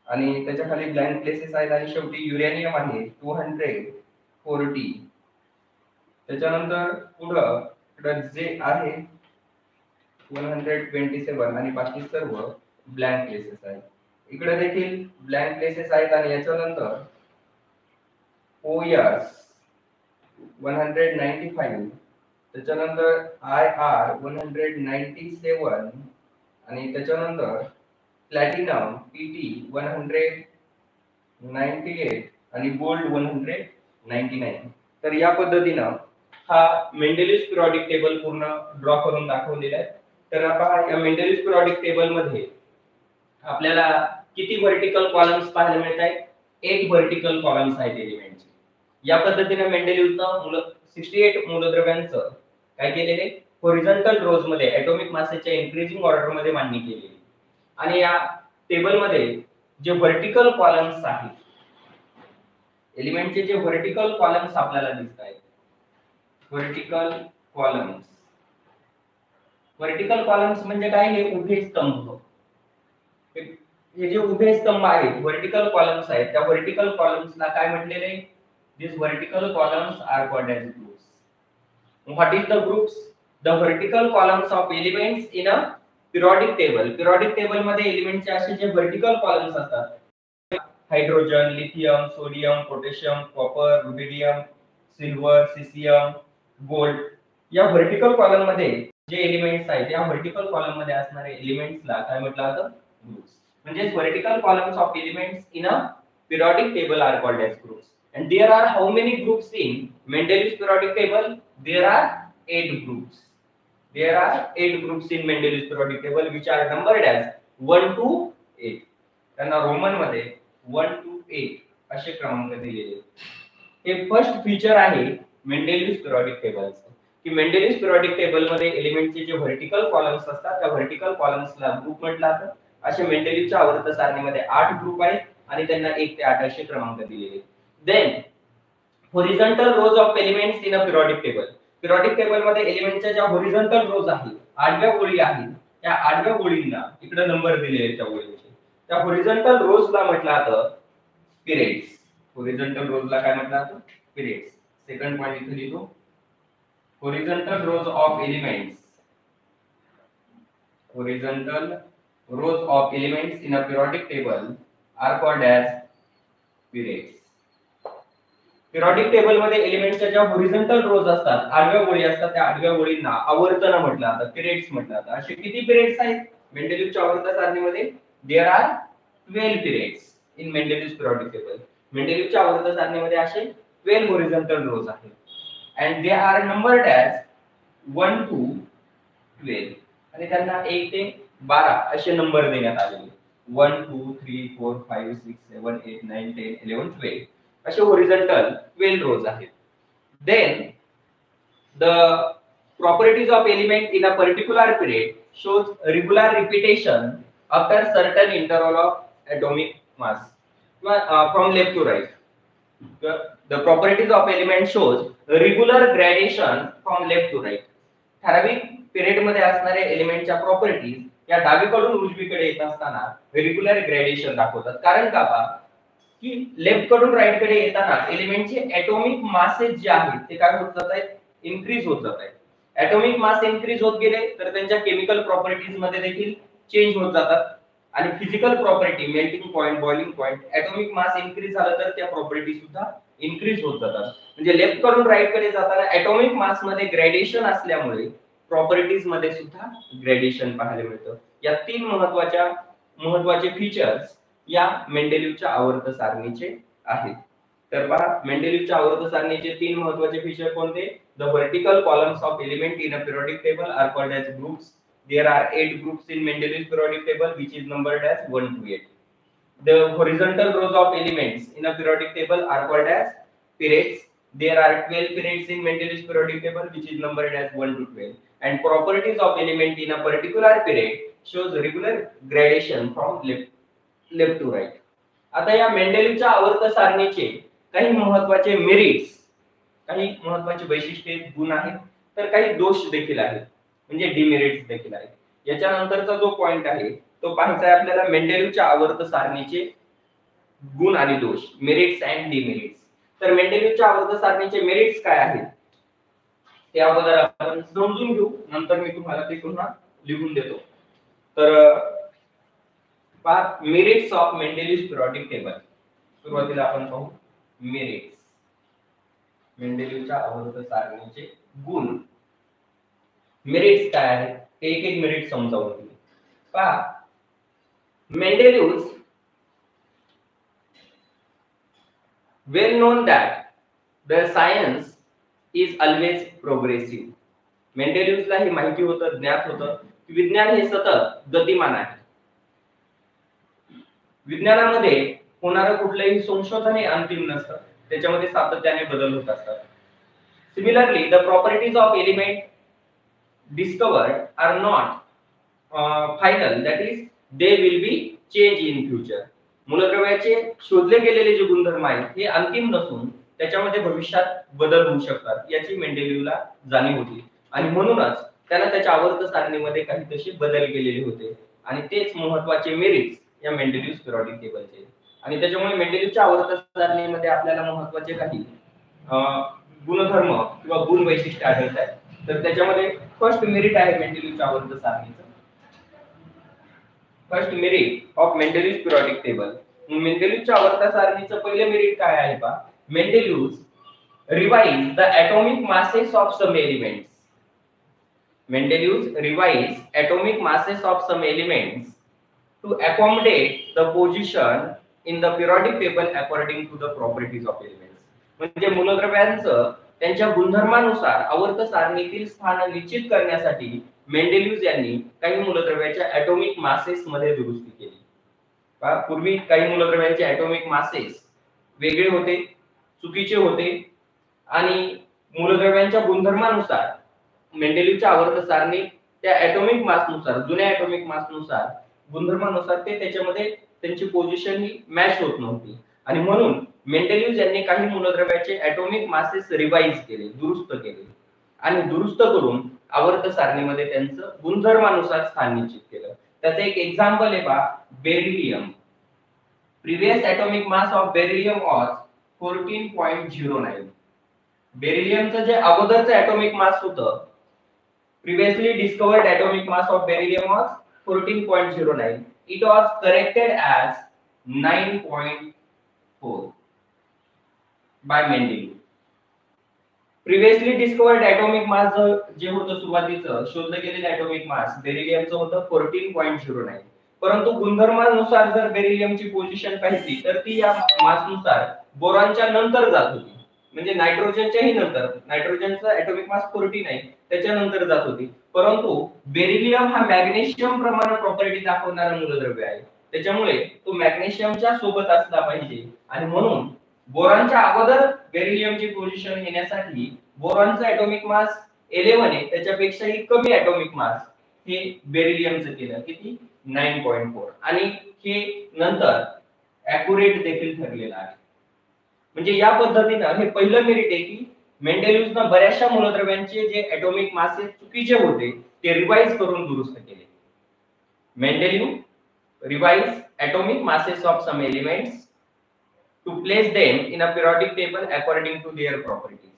आणि त्याच्या खाली ब्लँक प्लेसेस आहेत आणि शेवटी युरेनियम आहे 240. त्याच्यानंतर पुढं जे आहे 127 आणि बाकी सर्व ब्लँक प्लेसेस आहेत. इकडे देखील ब्लँक प्लेसेस आहेत आणि याच्यानंतर OS 195, त्याच्यानंतर IR 197 आणि त्याच्यानंतर प्लॅटिनम PT 198 आणि गोल्ड 199. तर या पद्धतीनं हा मेंडेलिव्ह पिरियडिक टेबल पूर्ण ड्रॉ करून दाखवलेला आहे. तर आपण या मेंडेलिव्ह पिरियडिक टेबल मध्ये आपल्याला किती व्हर्टिकल कॉलम्स पाहायला मिळत आहेत? 8 व्हर्टिकल कॉलम्स आहेत एलिमेंटचे. या पद्धतीने मेंडेलिव्हचा 68 मूलद्रव्यांचं काय केलेले हॉरिझॉन्टल रोज मध्ये ॲटॉमिक मासच्या इन्क्रीजिंग ऑर्डर मध्ये मांडणी केलेली. आणि या टेबल मध्ये जे व्हर्टिकल कॉलम्स आहेत, एलिमेंटचे जे व्हर्टिकल कॉलम्स आपल्याला दिसत आहेत, व्हर्टिकल कॉलम्स. व्हर्टिकल कॉलम्स म्हणजे काय? हे उभे स्तंभ. हे जे उभे स्तंभ आहेत, व्हर्टिकल कॉलम्स आहेत, त्या व्हर्टिकल कॉलम्सला काय म्हटलेले? These vertical columns are called as groups. What is the groups? The vertical columns of elements in a periodic table. Periodic table मध्ये एलिमेंटचे असे जे वर्टिकल कॉलम्स असतात, hydrogen, lithium, sodium, potassium, copper, rubidium, silver, caesium, gold, या वर्टिकल कॉलम मध्ये जे एलिमेंट्स आहेत, या वर्टिकल कॉलम मध्ये असणारे एलिमेंट्सला काय म्हटलं जातं? ग्रुप्स. म्हणजे vertical columns of elements in a periodic table are called as groups. And there are how many groups in Mendeleev's periodic table? There are 8 groups. There are 8 groups in Mendeleev's periodic table which are numbered as 1 to 8. त्यांना रोमन मध्ये 1 to 8 असे क्रमांक दिलेले. हे फर्स्ट फीचर आहे मेंडेलिव्ह पिरियडिक टेबलचं, की मेंडेलिव्ह पिरियडिक टेबल मध्ये एलिमेंटचे जे व्हर्टिकल कॉलम्स असतात, त्या व्हर्टिकल कॉलम्सला ग्रुप म्हटलं जातं. असे मेंडेलिव्हच्या आवर्त सारणीमध्ये 8 ग्रुप आहेत आणि त्यांना 1 ते 8 असे क्रमांक दिलेले. Then horizontal rows of elements in a periodic table. Periodic table मध्ये एलिमेंटच्या ज्या हॉरिझॉन्टल रोज आहेत, आडव्या ओळी आहेत, त्या आडव्या ओळींना इकडे नंबर दिलेले आहेत त्या ओळींचे. त्या हॉरिझॉन्टल रोजला म्हटलं जातं पिरियड्स. हॉरिझॉन्टल रोजला काय म्हटलं जातं? पिरियड्स. सेकंड पॉइंट इथे लिहितो. Horizontal rows of elements, horizontal rows of elements in a periodic table are called as periods. Periodic table मध्ये एलिमेंटच्या ज्या हॉरिझॉन्टल रोज असतात, आडव्या ओळी असतात, त्या आडव्या ओळींना आवर्तन म्हटलं जातं, पिरियड्स म्हटलं जातं. असे किती पिरियड्स आहेत मेंडेलिव्हच्या आवर्त सारणीमध्ये? There are 12 periods in Mendeleev's periodic table. मेंडेलिव्हच्या आवर्त सारणीमध्ये असे 12 हॉरिझॉन्टल रोज आहेत and they are numbered as 1 to 12 आणि त्यांना 1 ते 12 असे नंबर देण्यात आलेले. 1 2 3 4 5 6 7 8 9 10 11 12 असे हॉरिझॉन्टल 12 रोज आहेत. Then the properties of element in a particular period shows regular repetition after certain interval of atomic mass from left to right. The properties of element shows regular gradation from left to right. ठराविक पिरियड मध्ये असणारे एलिमेंटच्या प्रॉपर्टीज या डावीकडून उजवीकडे येत असताना रेग्युलर ग्रेडेशन दाखवतात. कारण का बा की लेफ्ट कडून राईट कडे येताना एलिमेंटचे ॲटॉमिक मासेस जे आहेत ते काय होत जात आहेत? इन्क्रीज होत जात आहेत. ॲटॉमिक मास इन्क्रीज होत गेले तर त्यांच्या केमिकल प्रॉपर्टीज मध्ये देखील चेंज होत जातात आणि physical property melting point, boiling point, atomic mass increase झालं तर त्या प्रॉपर्टी सुद्धा इन्क्रीज होत जातात. म्हणजे लेफ्ट कडून राईट कडे जाताना ॲटॉमिक मास मध्ये ग्रेडेशन असल्यामुळे प्रॉपर्टीज मध्ये सुद्धा ग्रेडेशन पाहायला मिळतं. या 3 महत्त्वाचे फीचर्स या मेंडेलिव्हच्या आवर्त सारणीचे आहेत. तर पहा मेंडेलिव्हच्या आवर्त सारणीचे 3 महत्त्वाचे फीचर कोणते? The vertical columns of element in a periodic table are called as groups. there are 8 groups in Mendeleev's periodic table, which is numbered as 1 to 8. The horizontal rows of elements in a periodic table are called as periods. There are 12 periods in Mendeleev's periodic table, which is numbered as 1 to 12. And properties of element in a particular period shows regular gradation from left to right. आता या मेंडेलीवच्या आवर्त सारणीचे काही महत्त्वाचे मेरिट्स, काही महत्त्वाचे वैशिष्ट्ये, गुण आहेत, तर काही दोष देखील आहेत, म्हणजे डिमेरिट्स देखील आहेत. याच्यानंतरचा जो पॉइंट आहे तो पाहायचा आहे आपल्याला मेंडेलीवच्या आवर्त सारणीचे गुण आणि दोष, मेरिट्स अँड डिमेरिट्स. तर मेंडेलीवच्या आवर्त सारणीचे मेरिट्स काय आहेत ते अगोदर आपण समजून घेऊ, नंतर मी तुम्हाला ते पुन्हा लिहून देतो. तर merits of Mendeleev's periodic table. सुरुवातीला आपण पाहू मेरिट्स, मेंडेलीवच्या आवर्त सारणीचे गुण. मेरिट्स काय आहेत ते एक एक मेरिट समजावून घेऊ. पहा, मेंडेलीव्स well known that the science is always progressive. मेंडेलीव्सला हे माहिती होतं, ज्ञात होतं की विज्ञान हे सतत गतिमान आहे. विज्ञानामध्ये होणारं कुठलंही संशोधन हे अंतिम नसतं, त्याच्यामध्ये सातत्याने बदल होत असतात. Similarly the properties of element discovered are not final, that is they will be change in future. मूलद्रव्याचे शोधले गेलेले जे गुणधर्म आहेत हे अंतिम नसून त्याच्यामध्ये भविष्यात बदल होऊ शकतात याची मेंडेलीवला जाणीव होती, आणि म्हणूनच त्याला त्याच्या आवर्त सारणीमध्ये काही तसे बदल केलेले होते, आणि तेच महत्त्वाचे मेरिट्स या मेंडेलीव्स पिरियोडिक टेबलचे. आणि त्याच्यामुळे मेंडेलीवच्या आवर्त सारणीमध्ये आपल्याला महत्त्वाचे काही गुणधर्म किंवा गुण वैशिष्ट्ये आढळतात. तर त्याच्यामध्ये फर्स्ट मेरिट आहे मेंडेलीवच्या आवर्त सारणीचं. First merit of Mendeleev's periodic table. मेंडेलीवच्या आवर्त सारणीचं पहिले मेरिट काय आहे पहा, Mendeleev's revise the atomic masses of some elements. Mendeleev revised atomic masses of some elements to accommodate the position in the periodic table according to the properties of elements. म्हणजे मूलद्रव्यांचं त्यांच्या गुणधर्मानुसार आवर्त सारणीतील स्थान निश्चित करण्यासाठी मेंडेलीव्स यांनी काही मूलद्रव्याच्या ॲटॉमिक मासेस मध्ये दुरुस्ती केली. पूर्वी काही मूलद्रव्यांचे ॲटॉमिक मासेस वेगळे होते, चुकीचे होते, आणि मूलद्रव्यांच्या गुणधर्मानुसार मेंडेलीवच्या आवर्त सारणी त्या ॲटॉमिक मासनुसार, जुन्या ॲटॉमिक मासनुसार, गुणधर्मानुसार ते त्याच्यामध्ये त्यांची पोझिशन ही मॅच होत नव्हती, आणि म्हणून मेंडेलीव्स यांनी काही मूलद्रव्याचे ॲटॉमिक मासेस रिवाइज केले, दुरुस्त केले, आणि दुरुस्त करून आवर्त सारणीमध्ये त्यांचं गुणधर्मानुसार स्थान निश्चित केलं. त्याचं एक एक्झाम्पल आहे पहा, beryllium. Previous atomic mass of beryllium was 14.09. बेरिलियमचं जे अगोदरचं ॲटॉमिक मास होतं, previously discovered atomic mass of beryllium was 14.09. It was corrected as 9.4 by Mendeleev. Previously discovered atomic mass जे होतं सुरुवातीचं शोधलं गेलेलं ॲटॉमिक मास बेरिलियमचं होतं 14.09. परंतु गुणधर्मानुसार जर बेरिलियमची पोझिशन पाहिली तर ती या मासनुसार बोरॉनच्या नंतर जात होती, म्हणजे नायट्रोजनच्याही नंतर. नायट्रोजनचा ॲटॉमिक मास 14 आहे, त्याच्यानंतर जात होती. परंतु बेरिलियम हा मॅग्नेशियम प्रमाणे प्रॉपर्टी दाखवणारा मूलद्रव्य आहे, त्याच्यामुळे तो मॅग्नेशियमच्या सोबत असला पाहिजे, आणि म्हणून बोरॉनच्या अगोदर बेरिलियमची पोझिशन घेण्यासाठी बोरॉनचा ॲटॉमिक मास 11 आहे, त्याच्यापेक्षाही कमी ॲटॉमिक मास हे बेरिलियमचं केलं, किती 9.4, आणि हे नंतर ॲक्युरेट देखील ठरलेलं आहे. म्हणजे या पद्धतीनं हे पहिलं मेरिट आहे की मेंडेलीव्सनं बऱ्याचशा मूलद्रव्यांचे जे ॲटॉमिक मासेस चुकीचे होते ते रिवाइज करून दुरुस्त केले. Mendeleev revise atomic masses of some elements to place them in a periodic table according to their properties.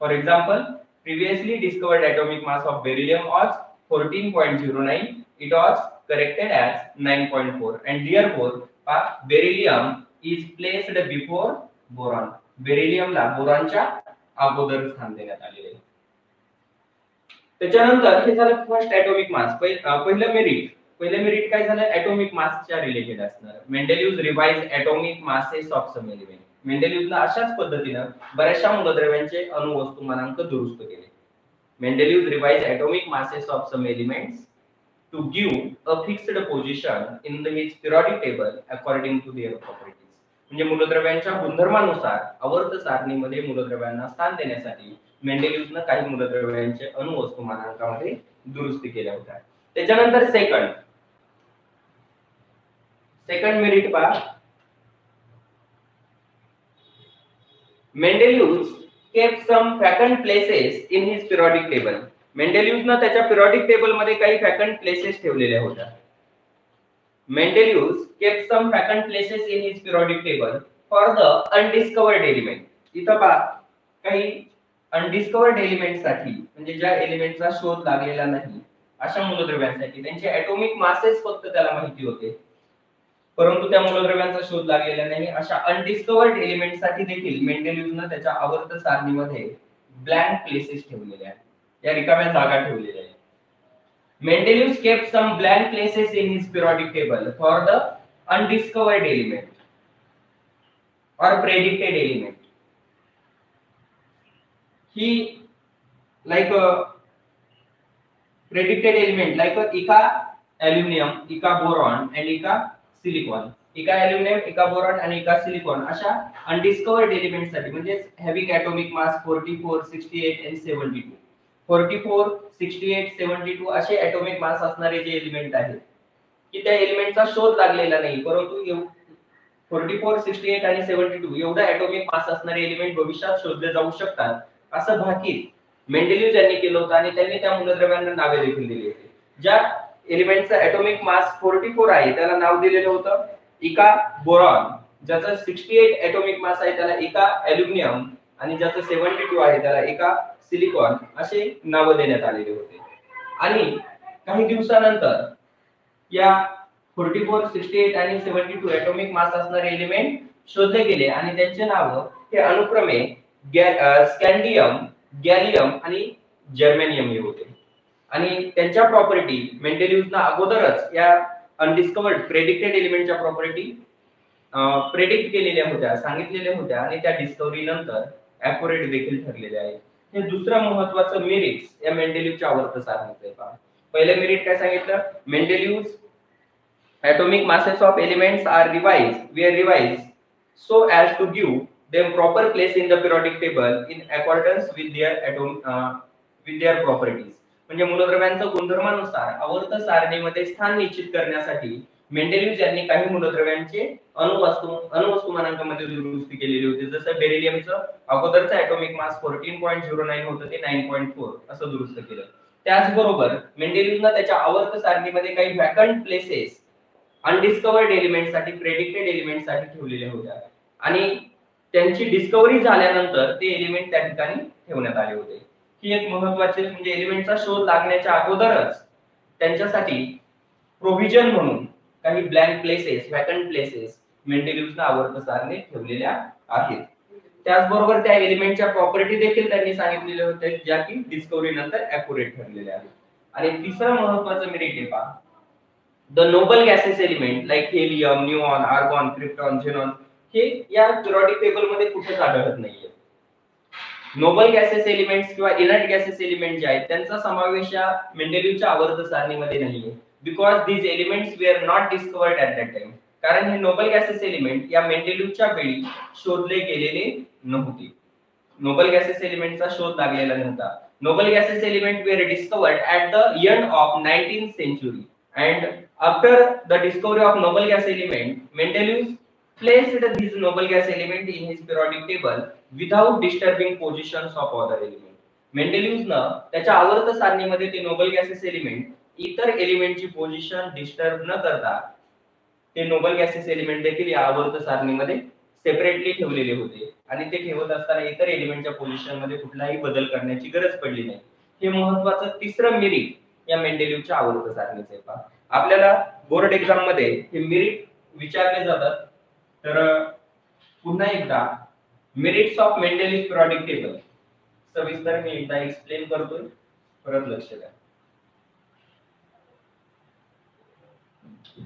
For example, previously discovered atomic mass of beryllium was 14.09. It was corrected as 9.4, and therefore beryllium is placed before boron. Beryllium ला बोरॉनच्या अगोदर स्थान देण्यात आलेले आहे. त्याच्यानंतर हे झालं फर्स्ट ॲटॉमिक मास. पहिलं मेरिट काय झालं, ॲटॉमिक मासच्या रिलेटेड असणार. Mendeleev's revise atomic masses of some element. मेंडेलीव्सला अशाच पद्धतीनं बऱ्याचशा मूलद्रव्यांचे अणुवस्तुमानांक दुरुस्त केले. Mendeleev's revise atomic masses of some elements to give a fixed position in his periodic table according to their properties. म्हणजे मूलद्रव्यांच्या गुणधर्मानुसार आवर्त सारणीमध्ये मूलद्रव्यांना स्थान देण्यासाठी मेंडेलिव्हने काही मूलद्रव्यांचे अणुवस्तुमानांकामध्ये दुरुस्ती केल्या होत्या. त्याच्यानंतर सेकंड मेरिट पहा. Mendeleev kept some vacant places in his periodic table. मेंडेलिव्हने त्याच्या पिरियडिक टेबल मध्ये काही वॅकंट प्लेसेस ठेवलेल्या होत्या. Mendeleev kept some vacant places in his periodic table for the undiscovered element. इथं पहा काही अनडिस्कवर्ड एलिमेंट साठी म्हणजे ज्या एलिमेंटचा शोध लागलेला नाही अशा मूलद्रव्यांसाठी त्यांचे ॲटॉमिक मासेस फक्त त्याला माहिती होते, परंतु त्या मूलद्रव्यांचा शोध लागलेला नाही. अशा अनडिस्कवर्ड एलिमेंट साठी देखील मेंडेलिव्हने त्याच्या आवर्त सारणीमध्ये ब्लँक प्लेसेस ठेवलेल्या आहेत, या रिकाम्या जागा ठेवलेल्या आहेत. Mendeleev kept some blank places in his periodic table for the undiscovered element or predicted element. He like a predicted element like a Eka aluminum, Eka boron and Eka silicon. Eka aluminum, Eka boron and Eka silicon अशा undiscovered elements साठी म्हणजे having atomic mass 44, 68 and 72. 44, 68, 72 असे ॲटॉमिक मास असणारे जे एलिमेंट आहेत की त्या एलिमेंटचा शोध लागलेला नाही, परंतु 44, 68 आणि 72 एवढा ॲटॉमिक मास असणारे एलिमेंट भविष्यात शोधले जाऊ शकतात असं भाकीत मेंडेलिव्ह यांनी केलं होतं आणि त्यांनी त्या मूलद्रव्यांना नावे देखील दिली होती. ज्या एलिमेंटचा ॲटॉमिक मास 44 आहे त्याला नाव दिलेलं होतं इका बोरॉन, ज्याचा 68 ॲटॉमिक मास आहे त्याला इका ॲल्युमिनियम आणि ज्याचा 72 आहे त्याला इका सिलिकॉन असे नाव देण्यात आलेले होते. आणि काही दिवसानंतर या 44, 68 आणि 72 ॲटॉमिक मास असणारे एलिमेंट शोधले गेले आणि त्यांचे नाव हे अनुक्रमे स्कँडियम, गॅलियम आणि जर्मेनियम हे होते. आणि त्यांच्या प्रॉपर्टी मेंडेलिव्हने अगोदरच या अनडिस्कवर्ड प्रेडिक्टेड एलिमेंटच्या प्रॉपर्टी प्रेडिक्ट केलेल्या होत्या, सांगितलेल्या होत्या आणि त्या डिस्कव्हरी नंतर ॲक्युरेट देखील ठरलेल्या आहेत. हे दुसरं महत्त्वाचं मेरिट या मेंडेलिव्हच्या आवर्त सारणीचे पहा. पहिलं मेरिट काय सांगितलं, मेंडेलिव्हज atomic masses of elements are revised so as to give them proper place in the periodic table in accordance with their properties. म्हणजे मूलद्रव्यांच्या गुणधर्मानुसार आवर्त सारणीमध्ये स्थान निश्चित करण्यासाठी मेंडेलिव्ह यांनी काही मूलद्रव्यांचे अणुवस्तुमानांकामध्ये दुरुस्ती केलेली होती. जसं बेरिलियमचं अगोदरचं ॲटॉमिक मास 14.09 होतं ते 9.4 असं दुरुस्त केलं. त्याचबरोबर मेंडेलिव्हने त्याच्या आवर्त सारणीमध्ये काही वॅकंट प्लेसेस अनडिस्कवर्ड एलिमेंट साठी प्रेडिक्टेड एलिमेंट साठी ठेवलेल्या होत्या आणि त्यांची डिस्कव्हरी झाल्यानंतर ते एलिमेंट त्या ठिकाणी ठेवण्यात आले होते. ही एक महत्त्वाची म्हणजे एलिमेंटचा शोध लागण्याच्या अगोदरच त्यांच्यासाठी प्रोव्हिजन म्हणून काही ब्लँक प्लेसेस, वॅकंट प्लेसेस मेंडेलिव्हने आवर्त सारणीत ठेवलेल्या आहेत. त्याचबरोबर त्या एलिमेंटच्या प्रॉपर्टी देखील त्यांनी सांगितलेल्या होत्या ज्या की डिस्कव्हरी नंतर ॲक्युरेट ठरलेल्या आहेत. आणि तिसरं महत्त्वाचं मेरिट आहे पहा, the noble gaseous element like helium, neon, argon, krypton, xenon हे या पिरियडिक टेबल मध्ये कुठेच आढळत नाहीये. नोबल गॅसेस एलिमेंट्स किंवा इनर्ट गॅसेस एलिमेंट जे आहेत त्यांचा समावेश या मेंडेलिव्हच्या आवर्त सारणीमध्ये नाहीये because these elements were not discovered at that time. कारण हे नोबल गॅसेस एलिमेंट या मेंडेलिव्हच्या वेळी शोधले गेलेले नव्हते. नोबल गॅसेस एलिमेंटचा शोध लागलेला नव्हता. Noble gases element were discovered at the end of 19th century. And after the discovery of noble gas element, Mendeleev placed these noble gas element in his periodic table without disturbing positions of other element. मेंडेलिव्हने त्याच्या आवर्त सारणीमध्ये ते नोबल गॅसेस एलिमेंट इतर एलिमेंटची पोझिशन डिस्टर्ब न करता ते नोबल गॅसेस एलिमेंट देखील या आवर्त सारणीमध्ये सेपरेटली ठेवलेले होते आणि ते ठेवत असताना इतर एलिमेंटच्या पोझिशन मध्ये कुठलाही बदल करण्याची गरज पडली नाही. हे महत्त्वाचं तिसरं मेरिट या मेंडेलिव्हच्या आवर्त सारणीचे पहा. आपल्याला बोर्ड एक्झाम मध्ये हे मेरिट विचारले जातात. तर पुन्हा एकदा मेरिट्स ऑफ मेंडेलिव्ह पिरियडिक टेबल सविस्तर मी एकदा एक्सप्लेन करतोय, परत लक्ष द्या.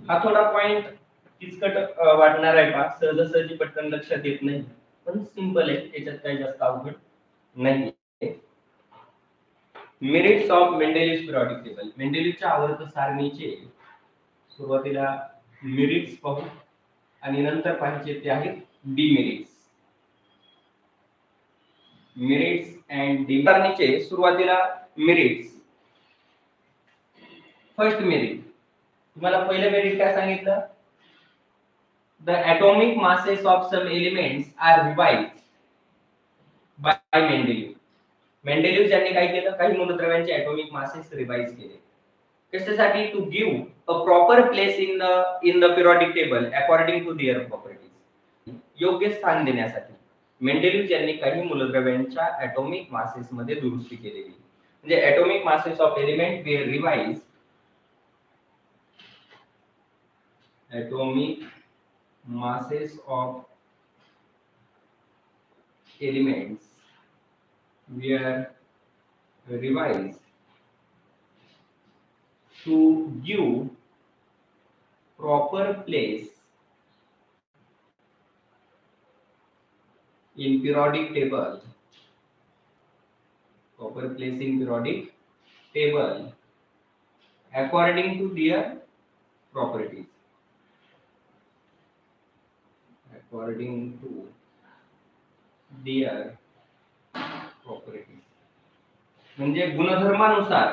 हा थोडा पॉइंट किचकट वाटणार आहे पहा, सहजासहजी पटकन लक्षात येत नाही, पण सिंपल आहे, त्याच्यात काही जास्त अवघड नाही. Merits of Mendeleev's periodic table. मेंडेलिव्हच्या आवर्त सारणीचे सुरुवातीला मेरिट्स पाहू आणि नंतर पाहायचे ते आहेत डिमेरिट्स. मेरिट्स अँड डिमेरिट्सचे सुरुवातीला मेरिट्स. फर्स्ट मेरिट, तुम्हाला पहिलं मेरिट काय सांगितलं? The atomic masses of some elements are revised by Mendeleev. मेंडेलिव्ह यांनी काय केलं? काही मूलद्रव्यांचे atomic masses रिवाइज केले. कशासाठी? To give a proper place in the periodic table according to their properties. योग्य स्थान देण्यासाठी मेंडेलिव्ह यांनी काही मूलद्रव्यांच्या atomic masses मध्ये दुरुस्ती केलेली. म्हणजे atomic masses of element were revised. Atomic masses of elements were revised to give proper place in periodic table. Proper place in periodic table according to their properties. According to their properties. म्हणजे गुणधर्मानुसार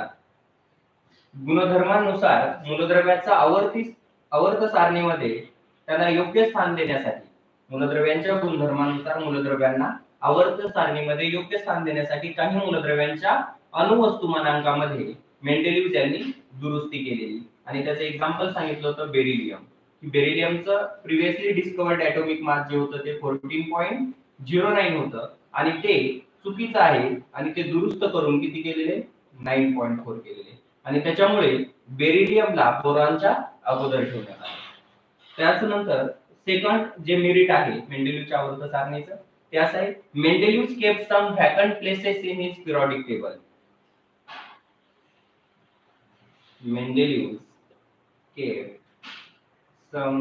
मूलद्रव्याचा आवर्त सारणीमध्ये त्यांना योग्य स्थान देण्यासाठी, मूलद्रव्यांच्या गुणधर्मानुसार मूलद्रव्यांना आवर्त सारणीमध्ये योग्य स्थान देण्यासाठी काही मूलद्रव्यांच्या अणुवस्तुमानांकामध्ये मेंडेलिव्ह यांनी दुरुस्ती केलेली. आणि त्याचं एक्झाम्पल सांगितलं होतं बेरिलियम. बेरिलियमचं प्रिव्हियसली डिस्कवर्ड ॲटॉमिक मास जे होतं ते 14.09 होतं आणि ते चुकीचं आहे आणि ते दुरुस्त करून किती केलेले? 9.4 केलेले. आणि त्याच्यामुळे बेरिलियमला बोरॉनच्या अगोदर ठेवण्यात आले. त्यानंतर सेकंड जे मेरिट आहे मेंडेलिव्हच्या आवर्त सारणीचं ते असं आहे, Mendeleev kept some vacant places in his periodic table. Mendeleev kept some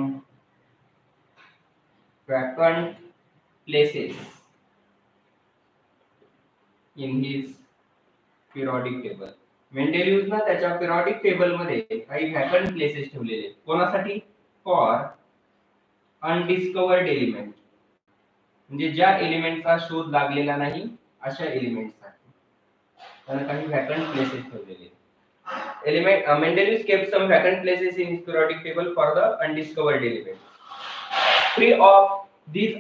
vacant places in his periodic table. मेंडेलिव्हने त्याच्या पिरियडिक टेबल मध्ये काही व्हॅकंट प्लेसेस ठेवलेले. कोणासाठी? फॉर अनडिस्कवर्ड एलिमेंट, म्हणजे ज्या एलिमेंटचा शोध लागलेला नाही अशा एलिमेंटसाठी त्याने काही व्हॅकंट प्लेसेस ठेवलेले. Mendeleev kept some vacant places in his periodic table for the undiscovered element. Three of these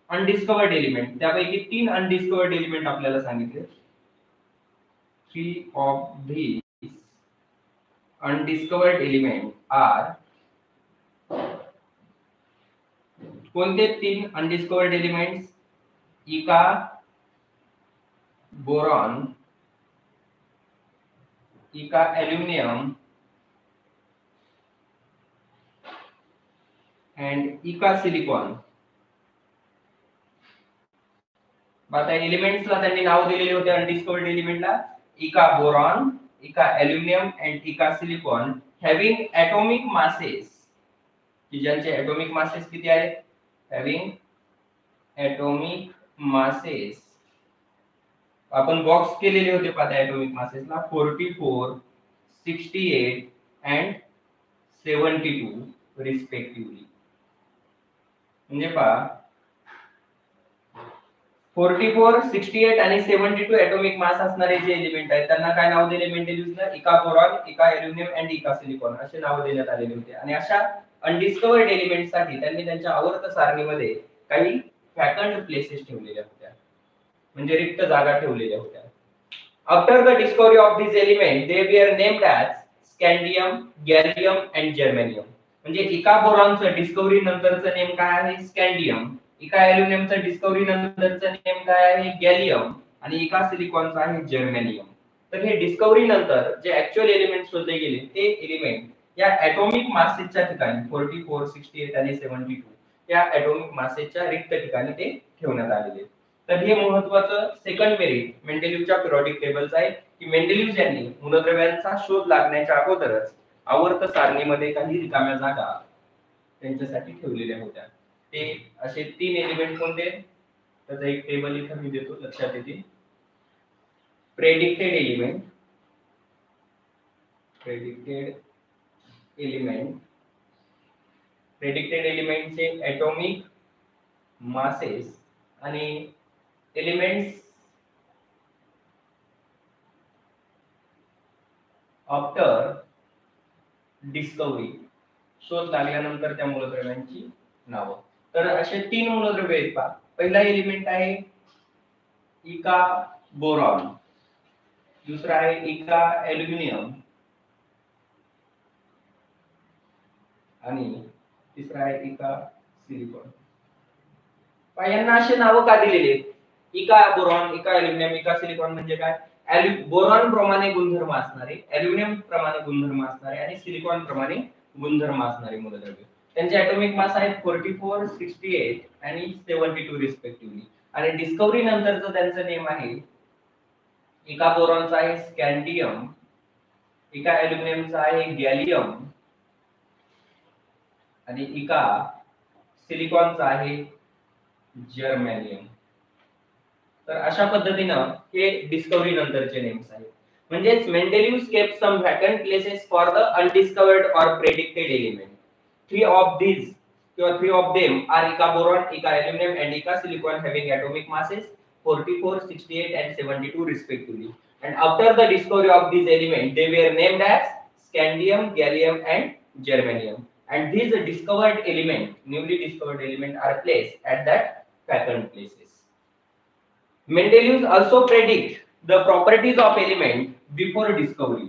undiscovered element, त्यापैकी 3 undiscovered element आपल्याला सांगितले. 3 of these undiscovered element are, कोणते 3 undiscovered elements? इका, बोरॉन, इका एल्युमिनियम and इका सिलिकॉन. आता एलिमेंट्सला त्यांनी नाव दिलेले होते अनडिस्कवर्ड एलिमेंटला इका बोरॉन, इका एल्युमिनियम and इका सिलिकॉन having atomic masses, की ज्यांचे atomic masses किती आहेत? having atomic masses, आपण बॉक्स केलेले होते पाहता atomic masses ला 44, 68 and 72 रिस्पेक्टिव्हली. म्हणजे पहा 44, 68 आणि 72 ॲटॉमिक मास असणारे जे एलिमेंट आहेत त्यांना काय नाव दिले मेंडेलिव्हने? इका बोरॉन, इका एल्युमिनियम and इका सिलिकॉन असे नाव देण्यात आलेले होते. आणि अशा अनडिस्कवर्ड एलिमेंट साठी त्यांनी त्यांच्या आवर्त सारणीमध्ये काही व्हॅकंट प्लेसेस ठेवलेल्या होत्या, म्हणजे रिक्त जागा ठेवलेल्या होत्या. After the discovery of this element they were named as scandium, gallium and germanium. म्हणजे इका बोरॉनचं डिस्कव्हरी नंतरचं नेम काय आहे? स्कँडियम. इका एल्युमिनियमचं डिस्कव्हरी नंतरचं नेम काय आहे? गॅलियम. आणि इका सिलिकॉनचं आहे जर्मेनियम. तर हे डिस्कव्हरी नंतर जे ऍक्च्युअल एलिमेंट शोधले गेले ते एलिमेंट या ॲटॉमिक मासेसच्या ठिकाणी 44, 68 आणि 72 या ॲटॉमिक मासेसच्या रिक्त ठिकाणी ते ठेवण्यात आलेले. तर हे महत्त्वाचं सेकंड मेरिट मेंडेलिव्हच्या पिरियडिक टेबलचं आहे की मेंडेलिव्ह यांनी मूलद्रव्यांचा शोध लागण्याच्या अगोदरच आवर्त सारणीमध्ये काही रिकाम्या जागा त्यांच्यासाठी ठेवलेल्या होत्या. ते असे 3 एलिमेंट कोणते? त्याचा एक टेबल इथे मी देतो, लक्षात येते. प्रेडिक्टेड एलिमेंटचे ॲटॉमिक मासेस आणि एलिमेंट्स आफ्टर डिस्कवरी, शोध लागल्यानंतर त्या मूलद्रव्यांची नावं. तर असे 3 मूलद्रव्य आहेत पहा. पहिला एलिमेंट आहे इका बोरॉन, दुसरा आहे इका ॲल्युमिनियम आणि तिसरा आहे इका सिलिकॉन. यांना असे नावं का दिलेले आहेत? इका बोरॉन, इका ॲल्युमिनियम, इका सिलिकॉन म्हणजे काय? बोरॉन प्रमाणे गुणधर्म असणारे, ॲल्युमिनियम प्रमाणे गुणधर्म असणारे आणि सिलिकॉन प्रमाणे गुणधर्म असणारे मूलद्रव्य. त्यांचे ॲटॉमिक मास आहेत 44, 68 आणि 72 रिस्पेक्टिव्हली. आणि डिस्कव्हरी नंतरचं त्यांचं नेम आहे, इका बोरॉनचा आहे स्कॅन्डियम, इका ॲल्युमिनियमचा आहे गॅलियम आणि इका सिलिकॉनचा आहे जर्मेनियम. तर अशा पद्धतीनं हे डिस्कव्हरी नंतरचे नेम्स आहेत. म्हणजे Mendeleev kept some vacant places for the undiscovered or predicted element. 3 of these or 3 of them are Ica boron, Ica aluminum and Ica silicon having atomic masses 44, 68 and 72 respectively. And after the discovery of these elements, they were named as scandium, gallium and germanium. And these discovered element, newly discovered element, are placed at that vacant places. Mendeleev also predict the properties of element before discovery.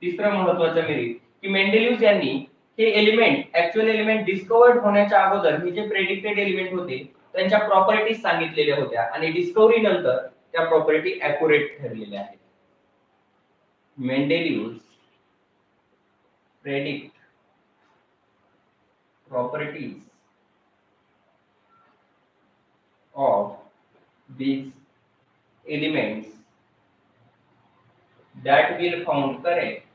तिसरा महत्त्वाचा मेरिट की मेंडेलिव्ह यांनी हे एलिमेंट, ऍक्च्युअल एलिमेंट डिस्कवर्ड होण्याच्या अगोदर हे जे प्रेडिक्टेड एलिमेंट होते त्यांच्या प्रॉपर्टीज सांगितलेल्या होत्या आणि डिस्कव्हरी नंतर त्या प्रॉपर्टी ॲक्युरेट ठरलेल्या आहेत. Mendeleev predict properties of these elements that will found correct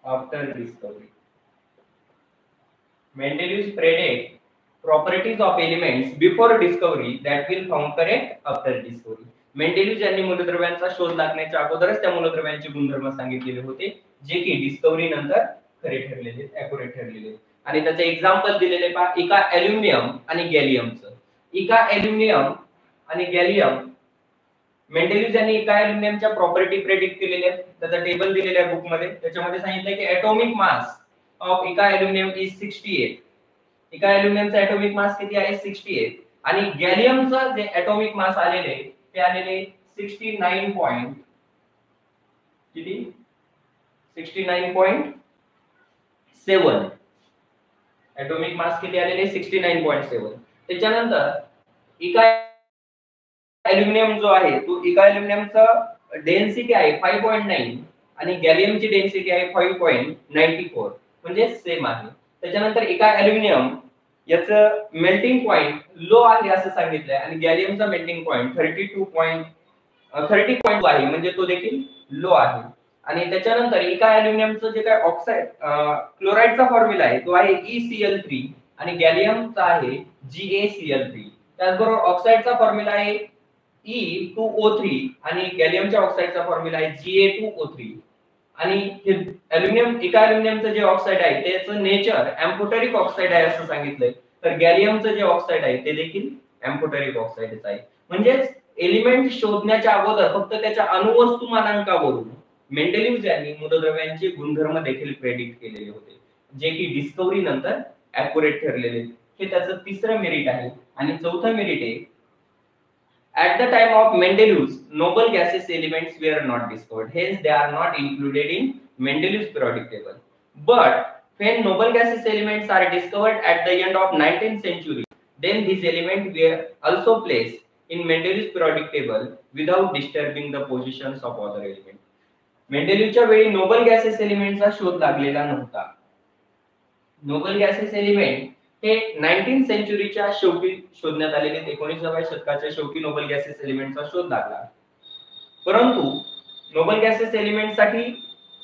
after discovery. Mendeleev predict properties of elements before discovery that will found correct after discovery. मेंडेलिव्ह यांनी मूलद्रव्यांचा शोध लागण्याच्या अगोदरच त्या मूलद्रव्यांचे गुणधर्म सांगितलेले होते जे की डिस्कव्हरी नंतर खरे ठरलेले, ॲक्युरेट ठरलेले. आणि त्याचे एक्झाम्पल दिलेले पहा, इका ॲल्युमिनियम आणि गॅलियमचं. इका ॲल्युमिनियम आणि गॅलियम, मेंडेलिव्ह यांनी इका ॲल्युमिनियमच्या प्रॉपर्टी प्रेडिक्ट केलेल्या आहेत. त्याचा टेबल दिलेला आहे बुक मध्ये. त्याच्यामध्ये सांगितलंय की ॲटॉमिक मास ऑफ इका ॲल्युमिनियम इज 68. इका ॲल्युमिनियमचा ॲटॉमिक मास किती आहे? 68. आणि गॅलियमचं जे ॲटॉमिक मास आलेले ते आलेले 69 पॉइंट किती? 69.7. ॲटॉमिक मास किती आलेले? 69.7. त्याच्यानंतर इका ॲल्युमिनियम जो आहे तो इका ॲल्युमिनियमचा डेन्सिटी आहे 5.9 आणि गॅलियमची डेन्सिटी आहे 5.94 म्हणजे सेम आहे. त्याच्यानंतर इका ॲल्युमिनियम याचं मेल्टिंग पॉइंट लो आहे असं सांगितलंय आणि गॅलियमचा मेल्टिंग पॉइंट 30.2 आहे म्हणजे तो देखील लो आहे. आणि त्याच्यानंतर इका ॲल्युमिनियमचं जे काय ऑक्साइड क्लोराइडचा फॉर्म्युला आहे तो आहे ECl3 आणि गॅलियमचा आहे GaCl3. त्याचबरोबर ऑक्साइडचा फॉर्म्युला आहे E2O3 आणि गॅलियमच्या ऑक्साइडचा फॉर्म्युला आहे Ga2O3. आणि हे ॲल्युमिनियम, इका ॲल्युमिनियमचं जे ऑक्साइड आहे त्याचं नेचर एम्फोटेरिक ऑक्साइड आहे असं सांगितलंय. तर गॅलियमचं जे ऑक्साइड आहे ते देखील एम्फोटेरिक ऑक्साइडच आहे. म्हणजेच एलिमेंट शोधण्याच्या अगोदर फक्त त्याच्या अणुवस्तुमानांकावरून मेंडेलिव्ह यांनी मूलद्रव्यांचे गुणधर्म देखील प्रेडिक्ट केलेले होते जे की डिस्कव्हरी नंतर ॲक्युरेट ठरलेले. हे त्याचं तिसरं मेरिट आहे. आणि चौथं मेरिट आहे, at the time of Mendeleev's, noble gaseous elements were not discovered. Hence, they are not included in Mendeleev's periodic table. But when noble gaseous elements are discovered at the end of 19th century, then these elements were also placed in Mendeleev's periodic table without disturbing the positions of other elements. मेंडेलिव्हच्या वेळी नोबल गॅसेस एलिमेंटचा शोध लागलेला नव्हता. नोबल गॅसेस एलिमेंट हे 19th सेंचुरीच्या शेवटी शोधण्यात आलेले. 19व्या शतकाच्या शेवटी नोबल गॅसेस एलिमेंटचा शोध लागला. परंतु नोबल गॅसेस एलिमेंटसाठी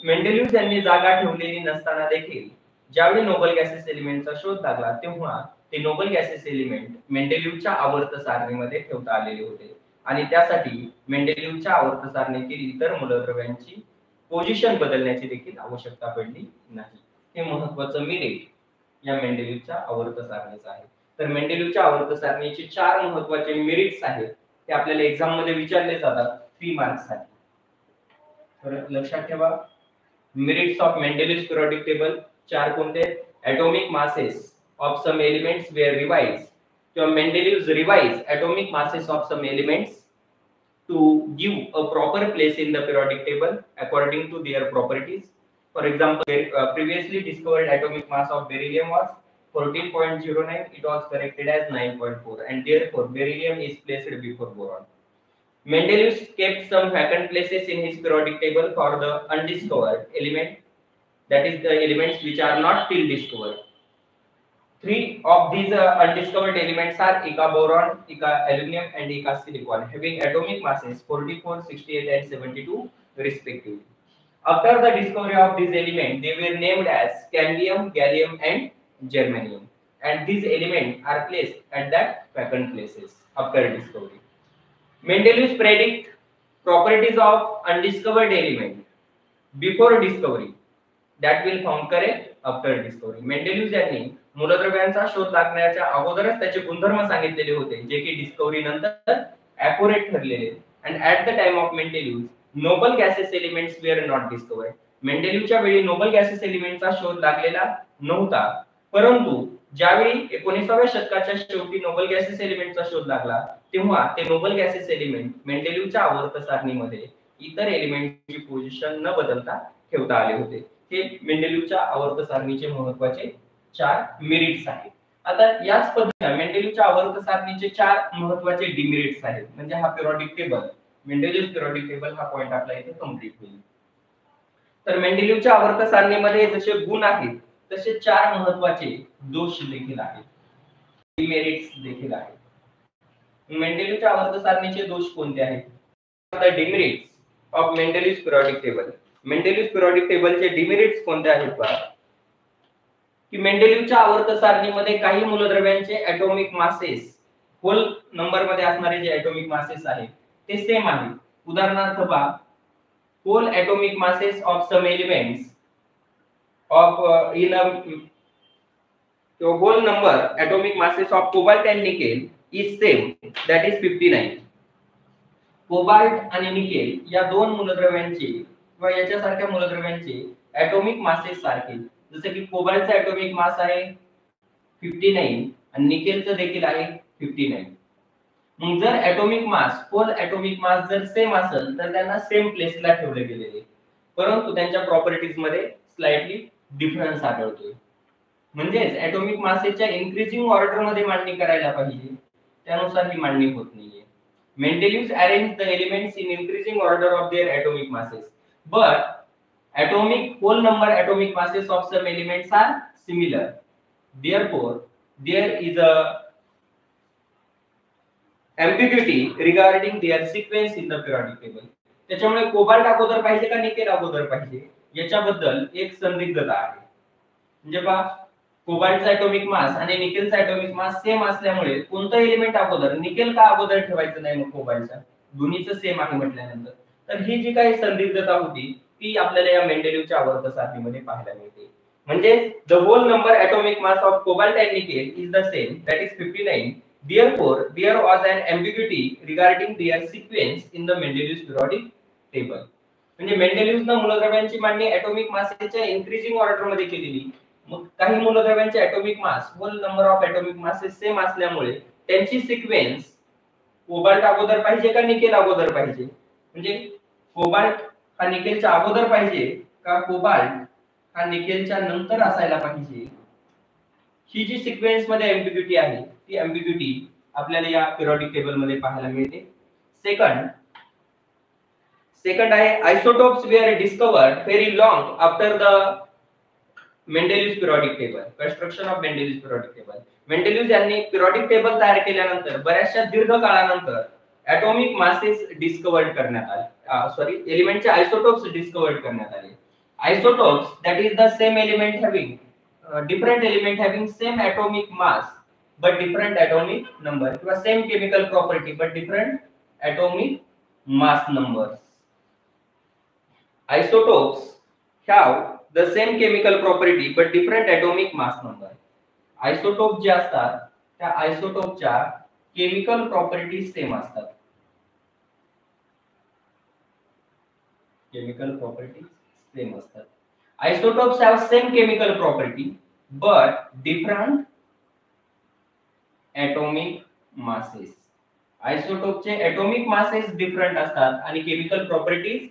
मेंडेलिव्ह यांनी जागा ठेवलेली नसताना देखील ज्यावेळी नोबल गॅसेस एलिमेंटचा शोध लागला तेव्हा ते नोबल गॅसेस एलिमेंट मेंडेलिव्हच्या आवर्त सारणीमध्ये ठेवता आलेले होते आणि त्यासाठी मेंडेलिव्हच्या आवर्त सारणीतील इतर मूलद्रव्यांची पोझिशन बदलण्याची देखील आवश्यकता पडली नाही. हे महत्त्वाचं मेरिट या मेंडेलिव्हच्या आवर्त सारणीचं आहे. तर मेंडेलिव्हच्या आवर्त सारणीचे 4 महत्त्वाचे मेरिट्स आहेत ते आपल्याला एक्झाम मध्ये विचारले जातात 3 मार्क्स साठी. तर लक्षात ठेवा मेरिट्स ऑफ मेंडेलिव्हज पिरियोडिक टेबल 4 कोणते? atomic masses of some elements were revised किंवा Mendeleev's revised atomic masses of some elements to give a proper place in the periodic table according to their properties. For example, previously discovered atomic mass of beryllium was 14.09. It was corrected as 9.4 and therefore beryllium is placed before boron. Mendeleev kept some vacant places in his periodic table for the undiscovered element, that is the elements which are not till discovered. 3 of these undiscovered elements are Eka boron, Eka aluminum and Eka silicon, having atomic masses 44, 68 and 72 respectively. After the discovery of these elements, they were named as scandium, gallium and germanium, and these elements are placed at that vacant places after discovery. Mendeleev predict properties of undiscovered element before discovery that will found correct after discovery. मेंडेलिव्ह यांनी मूलद्रव्यांचा शोध लागण्याच्या अगोदरच त्याचे गुणधर्म सांगितलेले होते जे की डिस्कव्हरी नंतर ॲक्युरेट ठरलेले. and at the time of Mendeleev noble gaseous elements were not discovered. मेंडेलिव्हच्या वेळी नोबल गॅसेस एलिमेंटचा शोध लागलेला नव्हता, परंतु ज्यावेळी 19व्या शतकाच्या शेवटी नोबल गॅसेस एलिमेंटचा शोध लागला तेव्हा ते नोबल गॅसेस एलिमेंट मेंडेलिव्हच्या आवर्त सारणीमध्ये इतर एलिमेंटची पोझिशन न बदलता ठेवता आले होते. हे मेंडेलिव्हच्या आवर्त सारणीचे महत्त्वाचे 4 मेरिट्स आहेत. आता याच पद्धतीने मेंडेलिव्हच्या आवर्त सारणीचे 4 महत्त्वाचे डिमेरिट्स आहेत. म्हणजे हा periodic table Mendeleev periodic table हा पॉइंट आपला इथे कंप्लीट होईल. तर मेंडेलिव्हच्या आवर्त सारणीमध्ये जसे गुण आहेत तसे 4 महत्त्वाचे दोष देखील आहेत, डिमेरिट्स देखील आहेत. मेंडेलिव्हच्या आवर्त सारणीचे दोष कोणते आहेत? The demerits of Mendeleev periodic table. Mendeleev periodic टेबलचे डिमेरिट्स कोणते आहेत पहा की मेंडेलिव्हच्या आवर्त सारणीमध्ये काही मूलद्रव्यांचे ॲटॉमिक मासेस होल नंबर मध्ये असणारे जे ॲटॉमिक मासेस आहेत ते सेम आहेत. उदाहरणार्थ पहा whole atomic masses of some elements of in a whole number atomic masses of cobalt and nickel is same, that is 59. Cobalt आणि निकेल या दोन मूलद्रव्यांचे किंवा याच्यासारख्या मूलद्रव्यांचे ॲटॉमिक मासेस सारखे, जसे की कोबाल्टचा ॲटॉमिक मास आहे 59 आणि निकेलचा देखील आहे 59. मग जर atomic mass whole atomic mass जर सेम असेल तर त्यांना सेम प्लेसला ठेवले गेलेले, परंतु त्यांच्या प्रॉपर्टीज मध्ये स्लाइटली डिफरन्स आढळतोय. म्हणजेच ॲटॉमिक मासेसच्या इन्क्रीजिंग ऑर्डर मध्ये मांडणी करायला पाहिजे, त्यानुसार ही मांडणी होत नाहीये. Mendeleev arranged the elements in increasing order of their atomic masses, but whole number atomic masses of some elements are similar. Therefore, there is a ambiguity regarding their sequence in the periodic table. त्याच्यामुळे कोबाल्ट अगोदर पाहिजे का निकेल अगोदर पाहिजे याच्याबद्दल एक संदिग्धता आहे. म्हणजे पहा कोबाल्टचा ॲटॉमिक मास आणि निकेलचा ॲटॉमिक मास सेम असल्यामुळे कोणतं एलिमेंट अगोदर, निकेल का अगोदर ठेवायचं नाही मग कोबाल्टचा, दोन्हीचं सेम आहे म्हटल्यानंतर. तर ही जी काही संदिग्धता होती ती आपल्याला या मेंडेलिव्हच्या आवर्त सारणीमध्ये पाहायला मिळते. म्हणजे the whole number atomic mass of cobalt and nickel is the same, that is 59. Therefore, there was an ambiguity regarding their sequence in the Mendeleev's periodic table. म्हणजे मेंडेलिव्हने मूलद्रव्यांची मांडणी ॲटॉमिक मासेसच्या इन्क्रीजिंग ऑर्डर मध्ये केलेली. मग काही मूलद्रव्यांचे atomic mass whole number of atomic masses same असल्यामुळे त्यांची सिक्वेन्स कोबाल्ट अगोदर पाहिजे का निकेल अगोदर पाहिजे, म्हणजे कोबाल्ट हा निकेलच्या अगोदर पाहिजे का कोबाल्ट हा निकेलच्या नंतर असायला पाहिजे, ही जी सिक्वेन्स मध्ये एम्बिग्युटी आहे ती एम्बिग्युटी आपल्याला या पिरियोडिक टेबल मध्ये पाहायला मिळते. सेकंड आहे isotopes were discovered very long after the Mendeleev periodic table. Construction of Mendeleev periodic table. Mendeleev यांनी पिरियोडिक टेबल तयार केल्यानंतर बऱ्याचशा दीर्घ काळानंतर ॲटॉमिक मासेस डिस्कवर्ड करण्यात आले, एलिमेंटचे आयसोटोप्स डिस्कवर्ड करण्यात आले. Isotopes that is the same element having different element having same atomic mass but different atomic number किंवा same chemical property but different atomic mass numbers. Isotopes have the same chemical property but different atomic mass number. Isotope जे असतात त्या आयसोटोपच्या केमिकल प्रॉपर्टीज सेम असतात. केमिकल प्रॉपर्टीज सेम असतात. Isotopes have same chemical property but different atomic masses. आयसोटोपचे atomic masses different असतात आणि chemical properties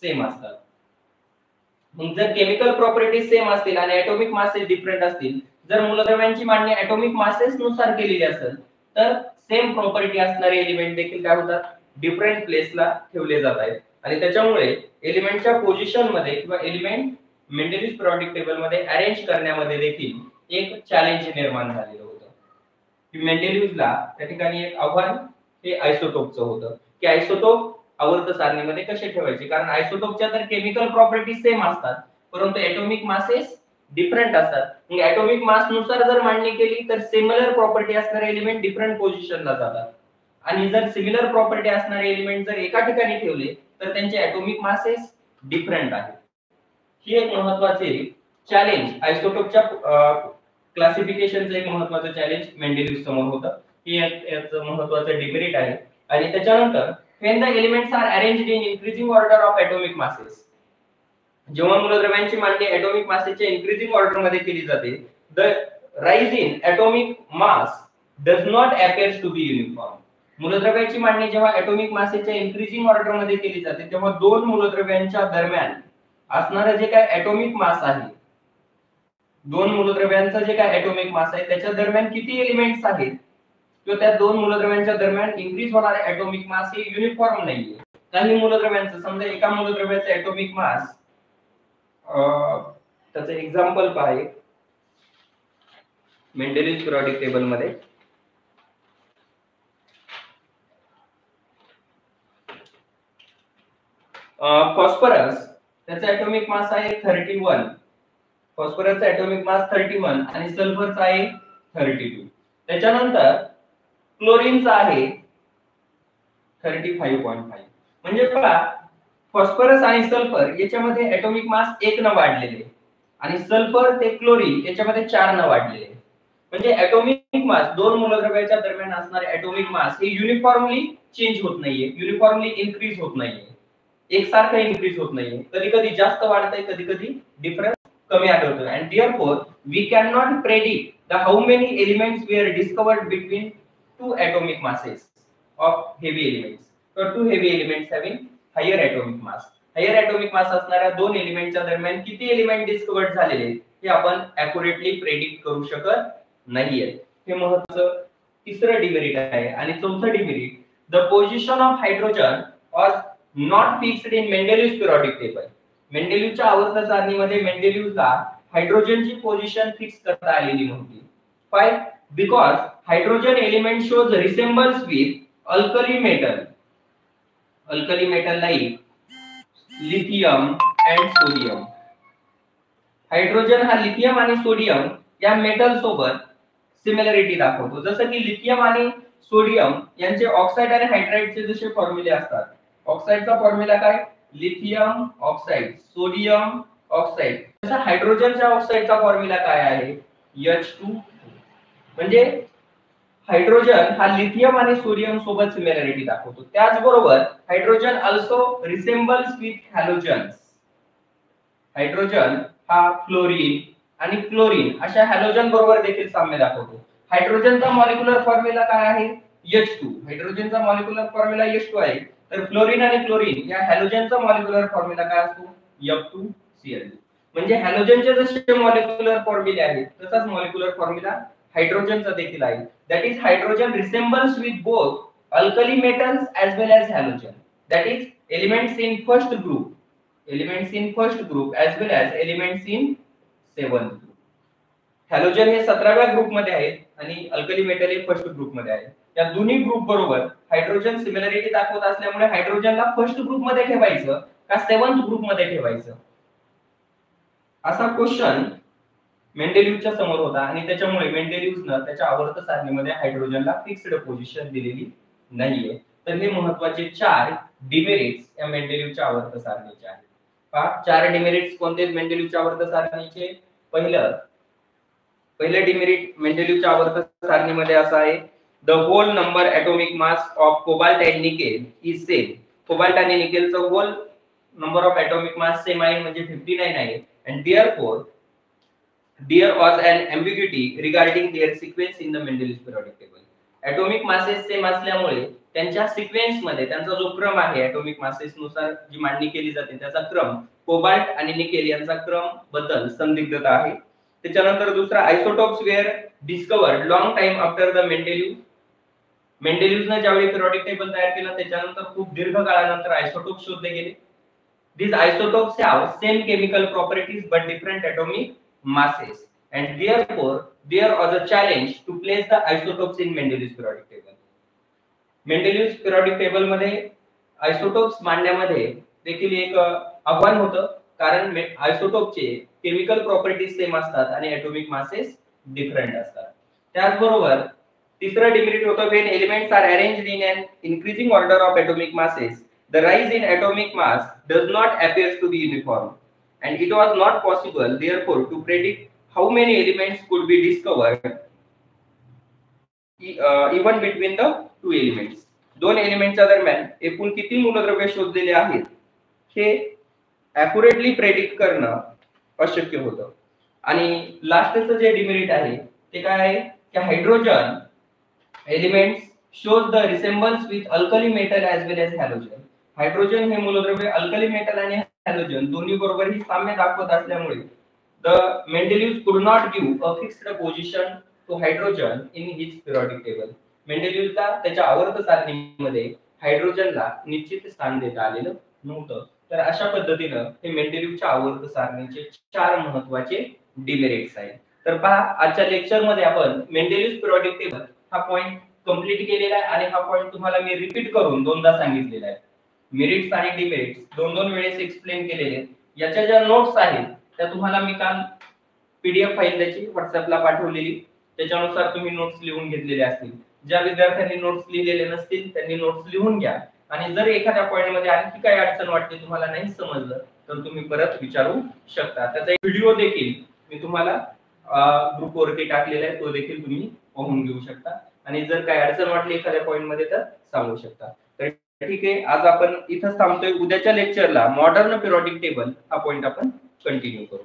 सेम असतात. मग जर केमिकल प्रॉपर्टीज सेम असतील आणि atomic masses डिफरंट असतील, जर मूलद्रव्यांची मांडणी atomic masses नुसार केलेली असेल तर सेम प्रॉपर्टी असणारे एलिमेंट देखील काय होतात डिफरंट प्लेसला ठेवले जात आहेत आणि त्याच्यामुळे एलिमेंटच्या पोझिशन मध्ये किंवा एलिमेंट मेंडेलियस पिरियोडिक टेबल मध्ये अरेंज करण्यामध्ये देखील एक चॅलेंज निर्माण झालेलं होतं. की मेंडेलियसला त्या ठिकाणी एक आव्हान हे आयसोटोपचं होतं की आयसोटोप आवर्त सारणीमध्ये कसे ठेवायचे, कारण आयसोटोपच्या तर केमिकल प्रॉपर्टीज सेम असतात परंतु एटॉमिक मासेस डिफरंट असतात. मग एटॉमिक मास नुसार जर मांडणी केली तर सिमिलर प्रॉपर्टी असणारे एलिमेंट डिफरंट पोझिशनला जातात आणि जर सिमिलर प्रॉपर्टी असणारे एलिमेंट जर एका ठिकाणी ठेवले तर त्यांचे एटॉमिक मासेस डिफरंट आहेत. ही एक महत्त्वाचे चॅलेंज आयसोटोपच्या क्लासिफिकेशनचं एक महत्त्वाचं चॅलेंज मेंडेलियस समोर होतं. ही एक महत्त्वाचं डिमेरिट आहे. आणि त्याच्यानंतर when the elements are arranged in increasing order of atomic masses, जेव्हा मूलद्रव्यांची मांडणी atomic masses increasing order मध्ये केली जाते, the rise in atomic mass does not appears to be uniform. मूलद्रव्याची मांडणी जेव्हा atomic masses increasing order मध्ये केली जाते तेव्हा दोन मूलद्रव्यांच्या दरम्यान असणारे जे काय atomic mass आहे, दोन मूलद्रव्यांचा जे काय atomic mass आहे त्याच्या दरम्यान किती एलिमेंट्स आहेत किंवा त्या दोन मूलद्रव्यांच्या दरम्यान इन्क्रीज होणारे ॲटॉमिक मास हे युनिफॉर्म नाहीये. काही मूलद्रव्यांचं समजा एका मूलद्रव्याचा ॲटॉमिक मास त्याचं एक्झाम्पल पाहे मेंडेलियस पिरियोडिक टेबल मध्ये. फॉस्फरस त्याचा ॲटॉमिक मास आहे 31. फॉस्फरसचा ॲटॉमिक मास 31 आणि सल्फरचा आहे 32. त्याच्यानंतर क्लोरीनचा आहे 35.5. म्हणजे पहा फॉस्फरस आणि सल्फर याच्यामध्ये ॲटॉमिक मास 1 न वाढलेले आणि सल्फर ते क्लोरीन याच्यामध्ये 4 न वाढलेले. म्हणजे ॲटॉमिक मास दोन मूलद्रव्याच्या दरम्यान असणारे ॲटॉमिक मास हे युनिफॉर्मली चेंज होत नाहीये, युनिफॉर्मली इन्क्रीज होत नाहीये, एकसारखं इन्क्रीज होत नाहीये. कधी-कधी जास्त वाढतंय, कधी-कधी डिफरन्स कमी आढळतो. And therefore we can not predict the how many elements were discovered between two atomic masses of heavy elements. So two heavy elements having higher atomic mass. Higher atomic mass असणाऱ्या दोन एलिमेंटच्या दरम्यान किती एलिमेंट डिस्कवर्ड झालेले हे आपण ॲक्युरेटली प्रेडिक्ट करू शकत नाहीये. हे महत्त्वाचं तिसरं डिमेरिट आहे. आणि चौथं demerit, the position of hydrogen was not fixed in Mendeleev's periodic table. मेंडेलियसच्या आवर्त सारणीमध्ये मेंडेलियसला हायड्रोजनची पोझिशन फिक्स करता आलेली नव्हती. Why? Because hydrogen element shows resemblance with alkali metal like lithium and sodium. Hydrogen हा लिथियम आणि सोडियम या मेटल सोबत सिमिलरिटी दाखवतो. जसं की लिथियम आणि सोडियम यांचे ऑक्साइड आणि हायड्राइडचे जसे फॉर्म्युले असतात. ऑक्साइडचा फॉर्म्युला काय? Lithium oxide, sodium oxide. तसा हायड्रोजनच्या ऑक्साइडचा फॉर्म्युला काय आहे? H2. म्हणजे हायड्रोजन हा लिथियम आणि सोडियम सोबत सिमिलरिटी दाखवतो. त्याचबरोबर hydrogen also resembles with halogens. Hydrogen हा फ्लोरीन आणि क्लोरीन अशा हॅलोजन बरोबर देखील साम्य दाखवतो. हायड्रोजनचा मॉलिक्युलर फॉर्म्युला काय आहे? H2. हायड्रोजनचा मॉलिक्युलर फॉर्म्युला H2 आहे. तर फ्लोरीन आणि क्लोरीन या हॅलोजनचा मॉलिक्युलर फॉर्म्युला काय असतो? F2Cl. म्हणजे हॅलोजनचे जसे मॉलिक्युलर फॉर्म्युले आहेत तसाच मॉलिक्युलर फॉर्म्युला हायड्रोजनचा देखील आहे. That is hydrogen resembles with both alkali metals as well as halogen. That is elements in first group, as well as elements in seventh group. Halogen हे 17व्या ग्रुप मध्ये आहेत आणि अल्कली मेटल हे फर्स्ट ग्रुप मध्ये आहे. या दोन्ही ग्रुप बरोबर हायड्रोजन सिमिलरिटी दाखवत असल्यामुळे हायड्रोजनला फर्स्ट ग्रुप मध्ये ठेवायचं का सेवन्थ ग्रुप मध्ये ठेवायचं असा क्वेश्चन मेंडेलिव्हच्या समोर होता आणि त्याच्यामुळे मेंडेलिव्हनं त्याच्या आवर्त सारणीमध्ये हायड्रोजनला फिक्स्ड पोझिशन दिलेली नाहीये. तर हे महत्त्वाचे 4 डिमेरिट्स या मेंडेलिव्हच्या आवर्त सारणीचे आहेत. पहा 4 डिमेरिट्स कोणते मेंडेलिव्हच्या आवर्त सारणीचे? पहिलं डिमेरिट मेंडेलिव्हच्या आवर्त सारणीमध्ये असं आहे, the whole number atomic mass of cobalt and nickel is same. Cobalt आणि निकेलचं whole number of atomic mass same आहे, म्हणजे 59 आहे. And therefore there was an ambiguity regarding their sequence in the Mendeleev's periodic table. Atomic masses same असल्यामुळे त्यांच्या सिक्वेन्स मध्ये त्यांचा जो क्रम आहे ॲटॉमिक मासेस नुसार जी मांडणी केली जाते त्याचा क्रम कोबाल्ट आणि निकेल यांचा क्रम बद्दल संदिग्धता आहे. त्याच्यानंतर दुसरा isotopes were discovered long time after the मेंडेलिव्हनं ज्यावेळी पिरियॉडिक टेबल तयार केलं त्याच्यानंतर खूप दीर्घ काळानंतर आयसोटोप्स शोधले गेले. These isotopes have same chemical properties but different atomic masses, and therefore there was a challenge to place the isotopes in Mendeleev's periodic table. Mendeleev's periodic table मध्ये आयसोटोप्स मांडण्यामध्ये देखील एक आव्हान होतं, कारण आयसोटोपचे केमिकल प्रॉपर्टीज सेम असतात आणि ॲटॉमिक मासेस डिफरंट असतात. त्याचबरोबर तिसरं डिमेरिट होतं, when elements are arranged in an increasing order of atomic masses, the rise in atomic mass does not appear to be uniform, and it was not possible therefore to predict how many elements could be discovered even between the two elements. दोन एलिमेंटच्या दरम्यान एकूण किती मूलद्रव्ये शोधलेले आहेत हे ॲक्युरेटली प्रेडिक्ट करणं अशक्य होतं. आणि लास्टचं जे डिमेरिट आहे ते काय आहे की hydrogen elements shows the resemblance with alkali metal as well as halogen. Hydrogen हे मूलद्रव्य अल्कली मेटल आणि हॅलोजन दोन्ही बरोबर ही साम्य दाखवत असल्यामुळे the मेंडेलिव्ह could not give a fixed position to hydrogen in his periodic table. मेंडेलिव्हला त्याच्या आवर्त सारणीमध्ये हायड्रोजनला निश्चित स्थान देता आलेलं नव्हतं. तर अशा पद्धतीनं हे मेंडेलिव्हच्या आवर्त सारणीचे 4 महत्त्वाचे डिमेरिट्स आहेत. तर पहा आजच्या लेक्चर मध्ये आपण मेंडेलिव्ह पिरियॉडिक टेबल हा पॉइंट कंप्लीट केलेला आहे आणि हा पॉइंट तुम्हाला मी रिपीट करून दोनदा सांगितलेला आहे. मेरिट्स आणि डिमेरिट्स दोन वेळेस एक्सप्लेन केलेले आहेत. याच्या ज्या नोट्स आहेत त्या तुम्हाला मी काल पीडीएफ फाईल त्याची व्हॉट्सअपला पाठवलेली, त्याच्यानुसार तुम्ही नोट्स लिहून घेतलेले असतील. ज्या विद्यार्थ्यांनी नोट्स लिहिलेले नसतील त्यांनी नोट्स लिहून घ्या आणि जर एखाद्या पॉइंट मध्ये आणखी काही अडचण वाटते तुम्हाला नाही समजलं तर तुम्ही परत विचारू शकता. त्याचा एक व्हिडिओ देखील मी तुम्हाला ग्रुपवरती टाकलेला आहे, तो देखील तुम्ही पाहून घेऊ शकता आणि जर काही अडचण वाटली एखाद्या पॉइंट मध्ये तर सांगू शकता. तर ठीक आहे, आज आपण इथंच थांबतोय. उद्याच्या लेक्चरला मॉडर्न पिरियॉडिक टेबल हा पॉइंट आपण कंटिन्यू करू.